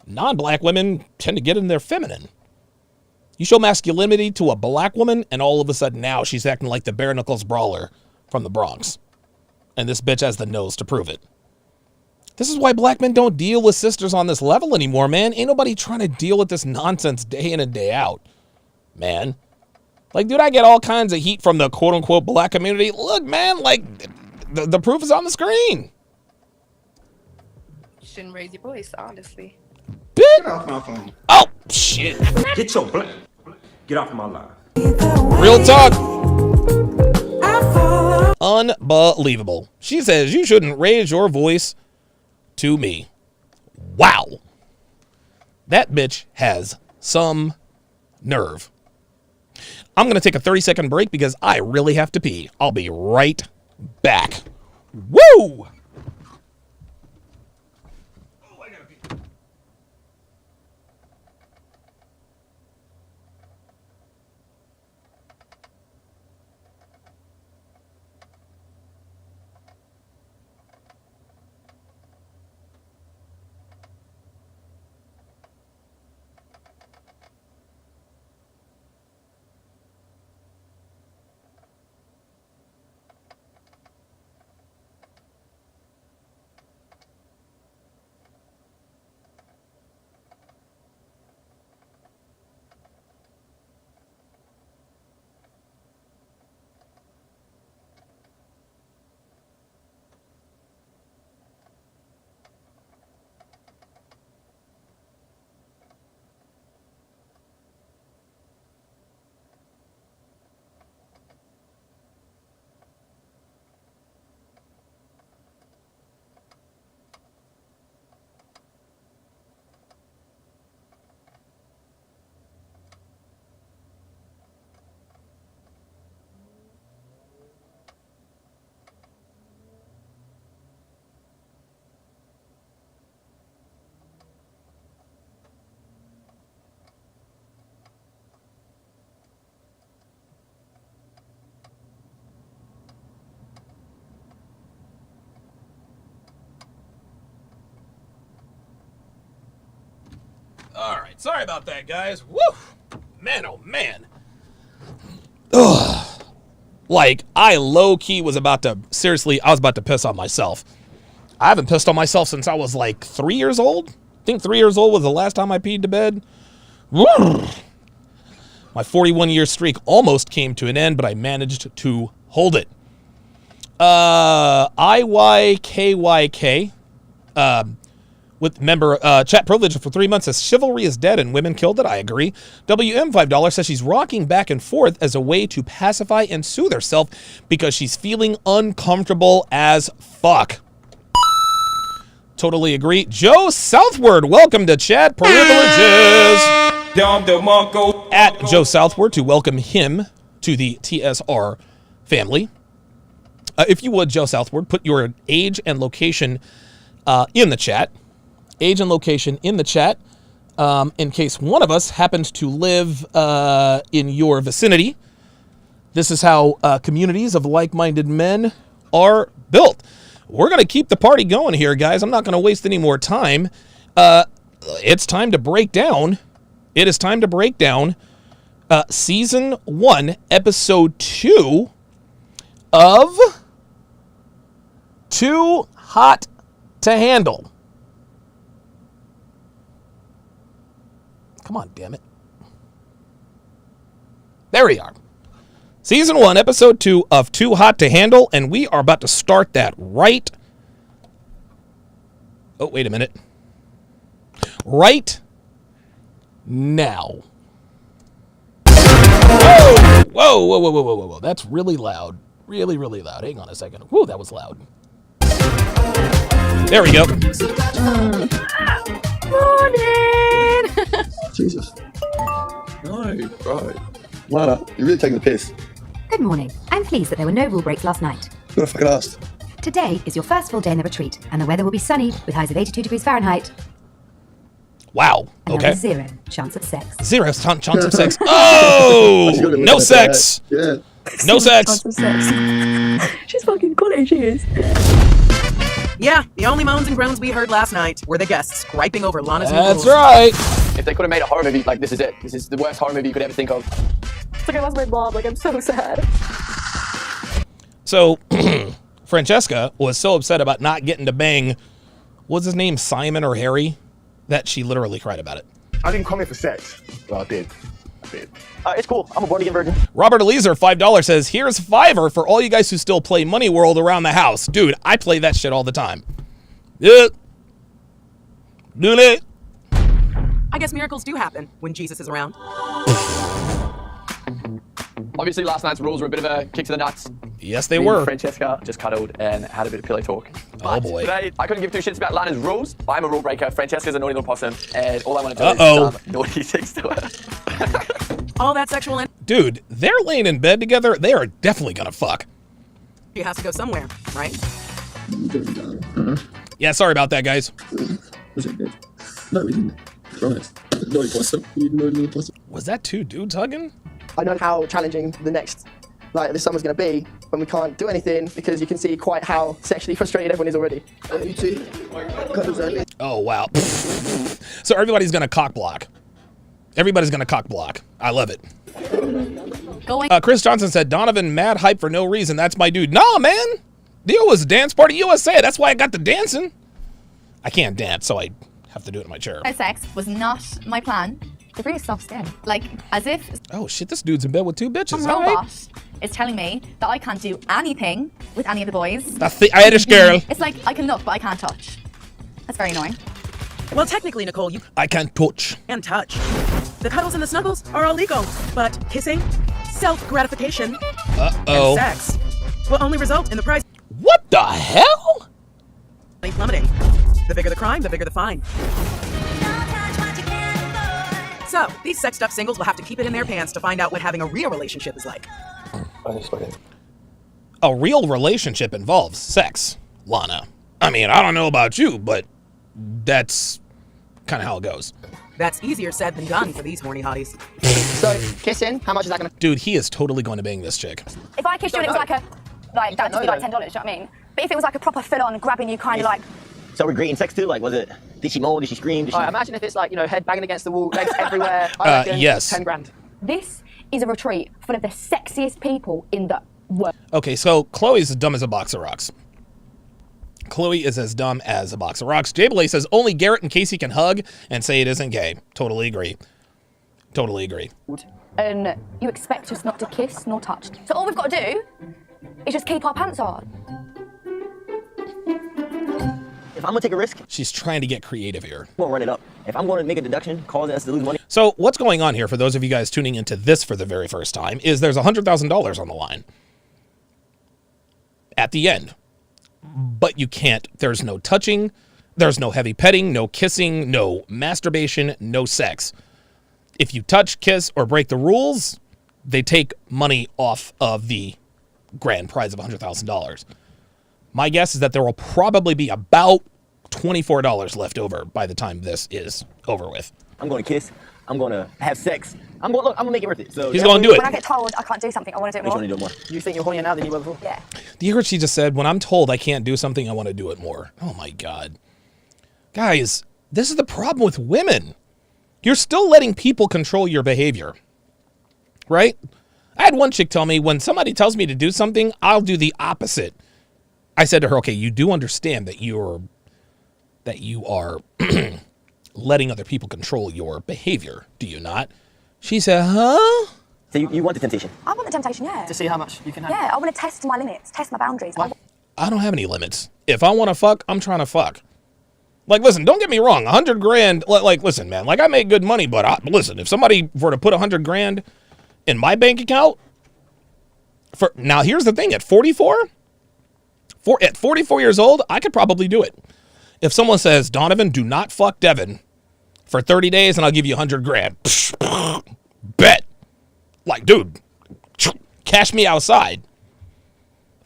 non-black women tend to get in their feminine. You show masculinity to a black woman, and all of a sudden now she's acting like the bare knuckles brawler from the Bronx. And this bitch has the nose to prove it. This is why black men don't deal with sisters on this level anymore, man. Ain't nobody trying to deal with this nonsense day in and day out, man. Like, dude, I get all kinds of heat from the quote-unquote black community. Look, man, like, the proof is on the screen. You shouldn't raise your voice, honestly. Get off my phone. Oh, shit. Get your black. Get off my line. Real talk. Unbelievable. She says you shouldn't raise your voice to me. Wow. That bitch has some nerve. I'm going to take a 30-second break because I really have to pee. I'll be right back. Woo! All right, sorry about that, guys. Woo! Man, oh man. Ugh. Like, I low-key was about to, seriously, I was about to piss on myself. I haven't pissed on myself since I was like 3 years old. I think 3 years old was the last time I peed to bed. My 41-year streak almost came to an end, but I managed to hold it. IYKYK, with member chat privilege for 3 months, says chivalry is dead and women killed it. I agree. WM $5 says she's rocking back and forth as a way to pacify and soothe herself because she's feeling uncomfortable as fuck. Totally agree. Joe Southward, welcome to chat privileges. At Joe Southward to welcome him to the TSR family. If you would, Joe Southward, put your age and location in the chat. Age and location in the chat in case one of us happens to live in your vicinity. This is how communities of like-minded men are built. We're going to keep the party going here, guys. I'm not going to waste any more time. It's time to break down. It is time to break down Season 1, Episode 2 of Too Hot to Handle. Come on, damn it. There we are. Season 1, Episode 2 of Too Hot to Handle, and we are about to start that right... Oh, wait a minute. Right now. Whoa! Whoa, whoa, whoa, whoa, whoa, whoa. That's really loud. Really, really loud. Hang on a second. Whoa, that was loud. There we go. Morning! Jesus. Right. Lana, you're really taking the piss. Good morning. I'm pleased that there were no rule breaks last night. What a fucking asked. Today is your first full day in the retreat, and the weather will be sunny with highs of 82 degrees Fahrenheit. Wow. And Okay. Zero chance of sex. Zero chance of sex. Oh! No sex. Yeah. No sex. She's fucking quality, she is. Yeah, the only moans and groans we heard last night were the guests griping over Lana's new That's rules. right. If they could have made a horror movie, like, this is it. This is the worst horror movie you could ever think of. It's like I lost my mom. Like, I'm so sad. So, Francesca was so upset about not getting to bang, what's his name, Simon or Harry, that she literally cried about it. I didn't come here for sex. Well, I did. It's cool. I'm a born again virgin. Robert Eliezer, $5, says, here's Fiverr for all you guys who still play Money World around the house. Dude, I play that shit all the time. Yeah. Doing it. I guess miracles do happen when Jesus is around. Obviously, last night's rules were a bit of a kick to the nuts. Yes, they Me were. and Francesca just cuddled and had a bit of pillow talk. Oh, boy. Today, I couldn't give two shits about Lana's rules. I'm a rule breaker. Francesca's a naughty little possum, and all I want to do is do some naughty things to her. All that sexual Dude, they're laying in bed together. They are definitely gonna fuck. you have to go somewhere, right? Yeah, sorry about that, guys. No, we didn't. Right. Naughty possum. You naughty little possum. Was that two dudes hugging? I know how challenging this summer's going to be when we can't do anything because you can see quite how sexually frustrated everyone is already. You too. Oh, wow. So everybody's gonna cock block. Everybody's gonna cock block. I love it. Chris Johnson said, Donovan, mad hype for no reason. That's my dude. Nah, man. Deal was Dance Party USA. That's why I got the dancing. I can't dance, so I have to do it in my chair. Sex was not my plan. It's really soft skin. Like, as if Oh, shit, this dude's in bed with two bitches. some All right. robot is telling me that I can't do anything with any of the boys. That's the Irish girl. It's like, I can look, but I can't touch. That's very annoying. Well, technically, Nicole, you I can't touch. can touch. The cuddles and the snuggles are all legal, but kissing, self-gratification, Uh-oh. and sex will only result in the price What the hell? plummeting. The bigger the crime, the bigger the fine. So, these sex stuff singles will have to keep it in their pants to find out what having a real relationship is like. A real relationship involves sex, Lana. I mean, I don't know about you, but that's kind of how it goes. That's easier said than done for these horny hotties. So, kissing, how much is that going to... Dude, he is totally going to bang this chick. If I kissed you and it was like that'd just be like $10, do you know what I mean? But if it was like a proper full-on grabbing you kind of like... So we're greeting sex too? Like, was it, did she moan, did she scream? Did she... Alright, imagine if it's like, head banging against the wall, legs everywhere. I reckon yes. 10 grand. This is a retreat full of the sexiest people in the world. Okay, so Chloe's as dumb as a box of rocks. Chloe is as dumb as a box of rocks. Jay Blay says, only Garrett and Casey can hug and say it isn't gay. Totally agree. Totally agree. And you expect us not to kiss nor touch. So all we've got to do is just keep our pants on. If I'm gonna take a risk, She's trying to get creative here. I'm gonna run it up. If I'm gonna make a deduction, causing us to lose money. So what's going on here, for those of you guys tuning into this for the very first time, is there's $100,000 on the line at the end. But you can't, there's no touching, there's no heavy petting, no kissing, no masturbation, no sex. If you touch, kiss, or break the rules, they take money off of the grand prize of $100,000. My guess is that there will probably be about $24 left over by the time this is over with. I'm gonna kiss, I'm gonna have sex, I'm gonna make it worth it. So He's gonna do it. When I get told I can't do something, I want to do it Makes more. you wanna do it more. You think you're hornier now than you were before? Yeah. Do you hear what she just said? When I'm told I can't do something, I want to do it more. Oh my God. Guys, this is the problem with women. You're still letting people control your behavior, right? I had one chick tell me, when somebody tells me to do something, I'll do the opposite. I said to her, okay, you do understand that you are letting other people control your behavior, do you not? She said, huh? So you want the temptation? I want the temptation, yeah. To see how much you can have? Yeah, I want to test my limits, test my boundaries. I don't have any limits. If I want to fuck, I'm trying to fuck. Like, listen, don't get me wrong. $100,000, like, listen, man, like, I make good money, but listen, if somebody were to put $100,000 in my bank account, now here's the thing, at 44 years old, I could probably do it. If someone says, Donovan, do not fuck Devin for 30 days and I'll give you $100,000. Bet. Like, dude, cash me outside.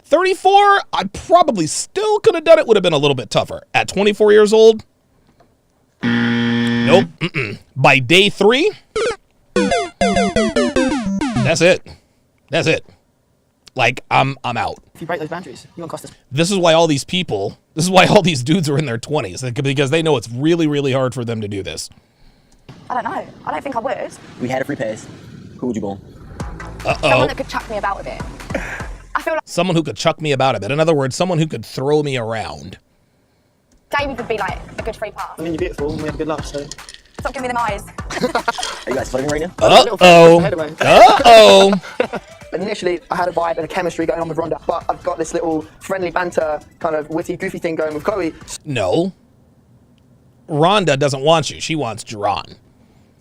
34, I probably still could have done it. Would have been a little bit tougher. At 24 years old, nope. By day 3, that's it. That's it. Like, I'm out. If you break those boundaries, you're going to cost us. This is why all these dudes are in their 20s, because they know it's really, really hard for them to do this. I don't know. I don't think I would. We had a free pass. Who would you go on? Someone that could chuck me about a bit. I feel like Someone who could chuck me about a bit. In other words, someone who could throw me around. David would be like a good free pass. I mean, you're beautiful. We have good luck, so. Stop giving me them eyes. Are you guys flirting right now? Uh-oh. Initially, I had a vibe and a chemistry going on with Rhonda, but I've got this little friendly banter, kind of witty, goofy thing going with Chloe. No. Rhonda doesn't want you. She wants Jerron.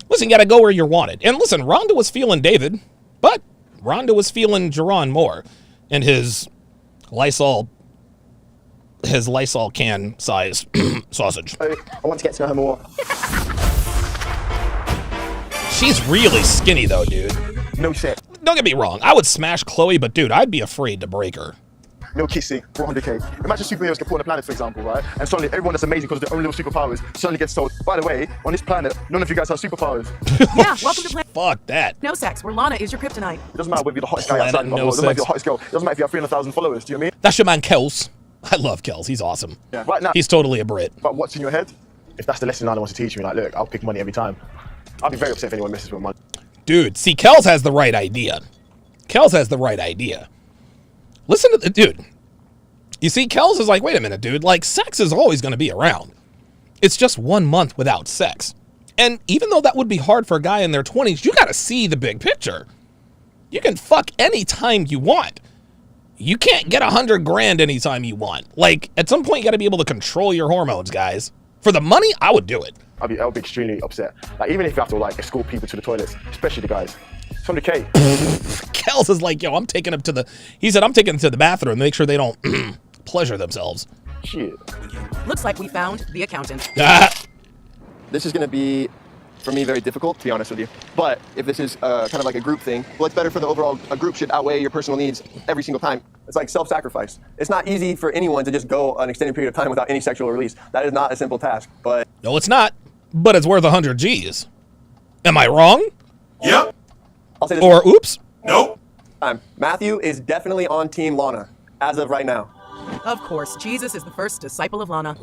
Listen, you gotta go where you're wanted. And listen, Rhonda was feeling David, but Rhonda was feeling Jerron more. And his Lysol can size sausage. I want to get to know her more. She's really skinny though, dude. No shit. Don't get me wrong. I would smash Chloe, but dude, I'd be afraid to break her. No kissing, 400k. Imagine superheroes get put on a planet, for example, right? And suddenly everyone that's amazing because of their own little superpowers suddenly gets told, by the way, on this planet, none of you guys have superpowers. Yeah, welcome to Planet Fuck that. No Sex, where Lana is your kryptonite. It doesn't matter whether you're the hottest guy outside, No it doesn't matter if sex. you're the hottest girl, it doesn't matter if you have 300,000 followers, do you know what I mean? That's your man, Kels. I love Kels. He's awesome. Yeah, right now. He's totally a Brit. But what's in your head? If that's the lesson Lana wants to teach me, like, look, I'll pick money every time. I'll be very upset if anyone messes with money. Dude, see, Kels has the right idea. Kels has the right idea. Listen to the dude. You see, Kels is like, wait a minute, dude. Like, sex is always going to be around. It's just 1 month without sex. And even though that would be hard for a guy in their 20s, you got to see the big picture. You can fuck anytime you want. You can't get $100,000 anytime you want. Like, at some point, you got to be able to control your hormones, guys. For the money, I would do it. I'll be extremely upset. Like, even if you have to, like, escort people to the toilets, especially the guys. 100k. Kels is like, yo, I'm taking him to the... He said, I'm taking him to the bathroom to make sure they don't pleasure themselves. Shit. Looks like we found the accountant. This is going to be, for me, very difficult, to be honest with you. But if this is kind of like a group thing, well, it's better for the overall, a group should outweigh your personal needs every single time. It's like self-sacrifice. It's not easy for anyone to just go an extended period of time without any sexual release. That is not a simple task, but... No, it's not. But it's worth 100 G's. Am I wrong? Yep. I'll say this. Or, oops. Nope. Matthew is definitely on Team Lana, as of right now. Of course, Jesus is the first disciple of Lana.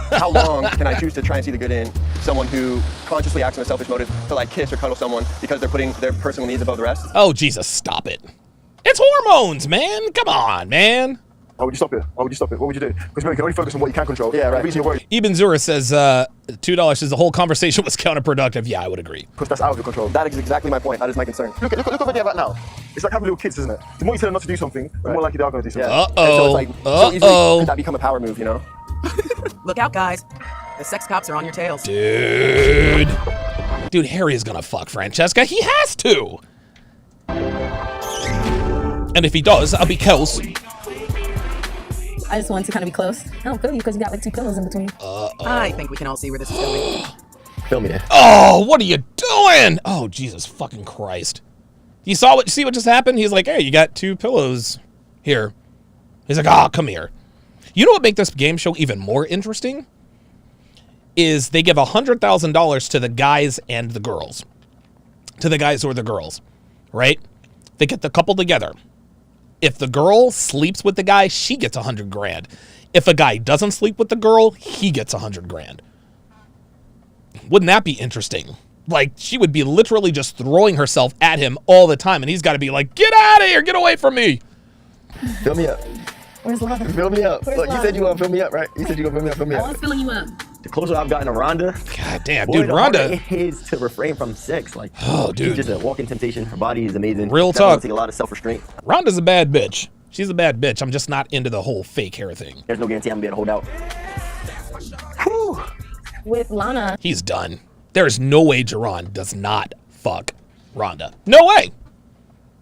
How long can I choose to try and see the good in someone who consciously acts in a selfish motive to like kiss or cuddle someone because they're putting their personal needs above the rest? Oh, Jesus, stop it. It's hormones, man. Come on, man. Why would you stop it? Why would you stop it? What would you do? Because you can only focus on what you can control. Yeah, right. The reason you're worried. Ibn Zura says $2 says the whole conversation was counterproductive. Yeah, I would agree. Because that's out of your control. That is exactly my point. That is my concern. Look over there right now. It's like having little kids, isn't it? The more you tell them not to do something, the more likely they are going to do something. Yeah. And so it's like, so easily could that become a power move, you know? Look out, guys. The sex cops are on your tails. Dude, Harry is gonna fuck Francesca. He has to. And if he does, I'll be Kels. I just wanted to kind of be close. I don't feel you because you got like 2 pillows in between. I think we can all see where this is going. Film me there. Oh, what are you doing? Oh, Jesus fucking Christ. You see what just happened? He's like, hey, you got 2 pillows here. He's like, oh, come here. You know what make this game show even more interesting? Is they give $100,000 to the guys and the girls. To the guys or the girls, right? They get the couple together. If the girl sleeps with the guy, she gets $100,000. If a guy doesn't sleep with the girl, he gets $100,000. Wouldn't that be interesting? Like, she would be literally just throwing herself at him all the time, and he's got to be like, get out of here, get away from me. Fill me up. Where's Lana? Fill me up. Where's Look, you Lana? said you want to fill me up, right? You said you want to fill me up, fill me I up. was filling you up. The closer I've gotten to Rhonda, God damn, boy, dude, the harder Rhonda. it is to refrain from sex. Like, Oh, dude. she's just a walking temptation. Her body is amazing. Real That will talk. take a lot of self-restraint. Rhonda's a bad bitch. She's a bad bitch. I'm just not into the whole fake hair thing. There's no guarantee I'm gonna be able to hold out. With Lana. He's done. There's no way Jerron does not fuck Rhonda. No way.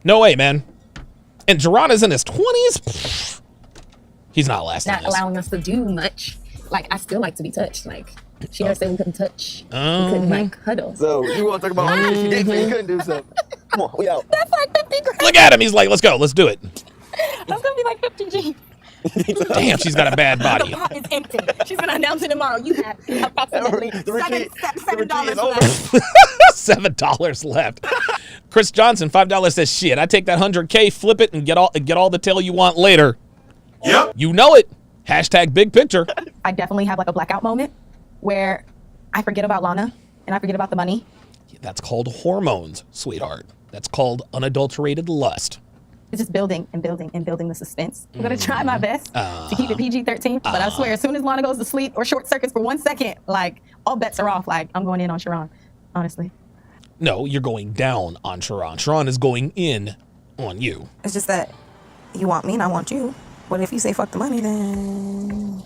No way, man. And Jerron is in his 20s? He's not lasting Not this. allowing us to do much. Like, I still like to be touched. Like, she never said we couldn't touch. We couldn't, like, cuddle. So, you want to talk about she did, so you couldn't do something. Come on, we out. That's like 50 grand. Look at him. He's like, let's go. Let's do it. That's gonna be like 50 G. Damn, she's got a bad body. The pot is empty. She's gonna announce it tomorrow. You have approximately $7 left. $7 left. Chris Johnson, $5 says, shit, I take that $100K, flip it, and get all the tail you want later. Yep. You know it. Hashtag big picture. I definitely have like a blackout moment where I forget about Lana and I forget about the money. That's called hormones, sweetheart. That's called unadulterated lust. It's just building and building and building the suspense. I'm gonna try my best to keep it PG-13, but I swear, as soon as Lana goes to sleep or short circuits for 1 second, like, all bets are off. Like, I'm going in on Sharon, honestly. No, you're going down on Sharon. Sharon is going in on you. It's just that you want me and I want you. But if you say fuck the money, then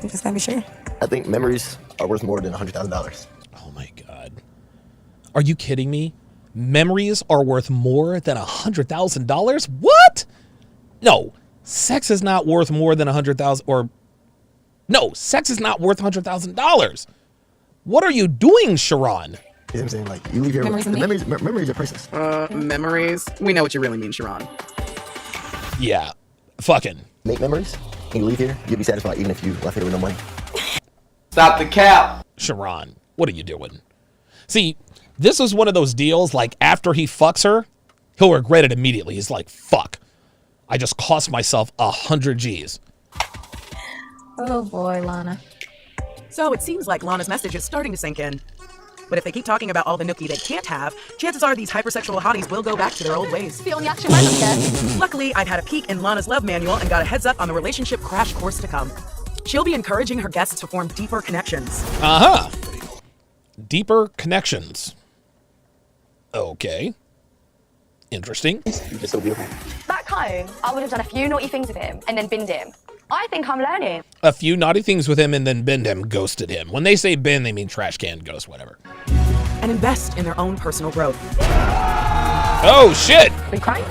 you just gotta be sure. I think memories are worth more than $100,000. Oh my God. Are you kidding me? Memories are worth more than $100,000? What? No, sex is not worth more than $100,000 or no, sex is not worth $100,000. What are you doing, Sharon? You know what I'm saying? Like, you leave here Memories with of me? memories are priceless. Memories? We know what you really mean, Sharon. Yeah, fucking. Make memories, and you leave here, you'll be satisfied even if you left here with no money. Stop the cap. Sharon, what are you doing? See, this is one of those deals, like, after he fucks her, he'll regret it immediately. He's like, fuck, I just cost myself 100 G's. Oh boy, Lana. So it seems like Lana's message is starting to sink in. But if they keep talking about all the nookie they can't have, chances are these hypersexual hotties will go back to their old ways. Feel the action, I don't care. Luckily, I've had a peek in Lana's love manual and got a heads up on the relationship crash course to come. She'll be encouraging her guests to form deeper connections. Uh-huh. Deeper connections. Okay. Interesting. You're just so beautiful. Back home, I would have done a few naughty things with him and then binned him. I think I'm learning. A few naughty things with him and then binned him, ghosted him. When they say bin, they mean trash can, ghost, whatever. And invest in their own personal growth. Oh, shit! Are you crying?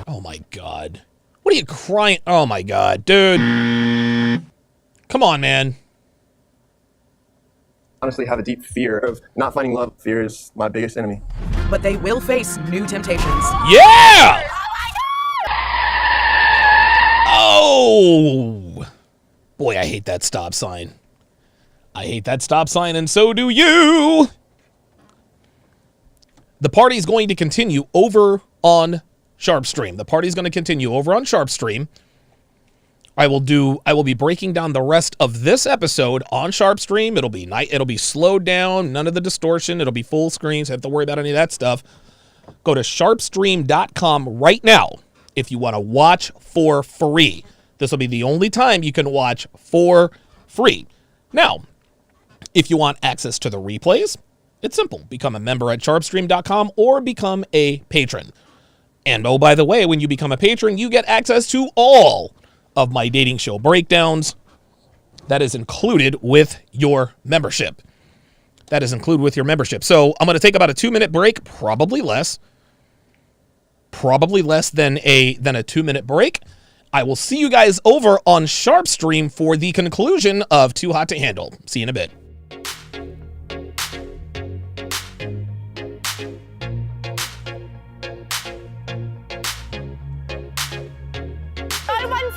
Oh, my God. What are you crying? Oh, my God, dude. Come on, man. Honestly, have a deep fear of not finding love. Fear is my biggest enemy. But they will face new temptations. Yeah! Oh! Boy, I hate that stop sign. I hate that stop sign, and so do you! The party's going to continue over on Sharpe Stream. The party's going to continue over on Sharpe Stream. I will be breaking down the rest of this episode on Sharpe Stream. It'll be slowed down, none of the distortion. It'll be full screen, so you don't have to worry about any of that stuff. Go to sharpestream.com right now if you want to watch for free. This will be the only time you can watch for free. Now, if you want access to the replays, it's simple. Become a member at sharpestream.com or become a patron. And oh, by the way, when you become a patron, you get access to all of my dating show breakdowns. That is included with your membership. That is included with your membership. So I'm going to take about a 2-minute break, probably less than a 2-minute break. I will see you guys over on Sharpe Stream for the conclusion of Too Hot to Handle. See you in a bit. Donovan,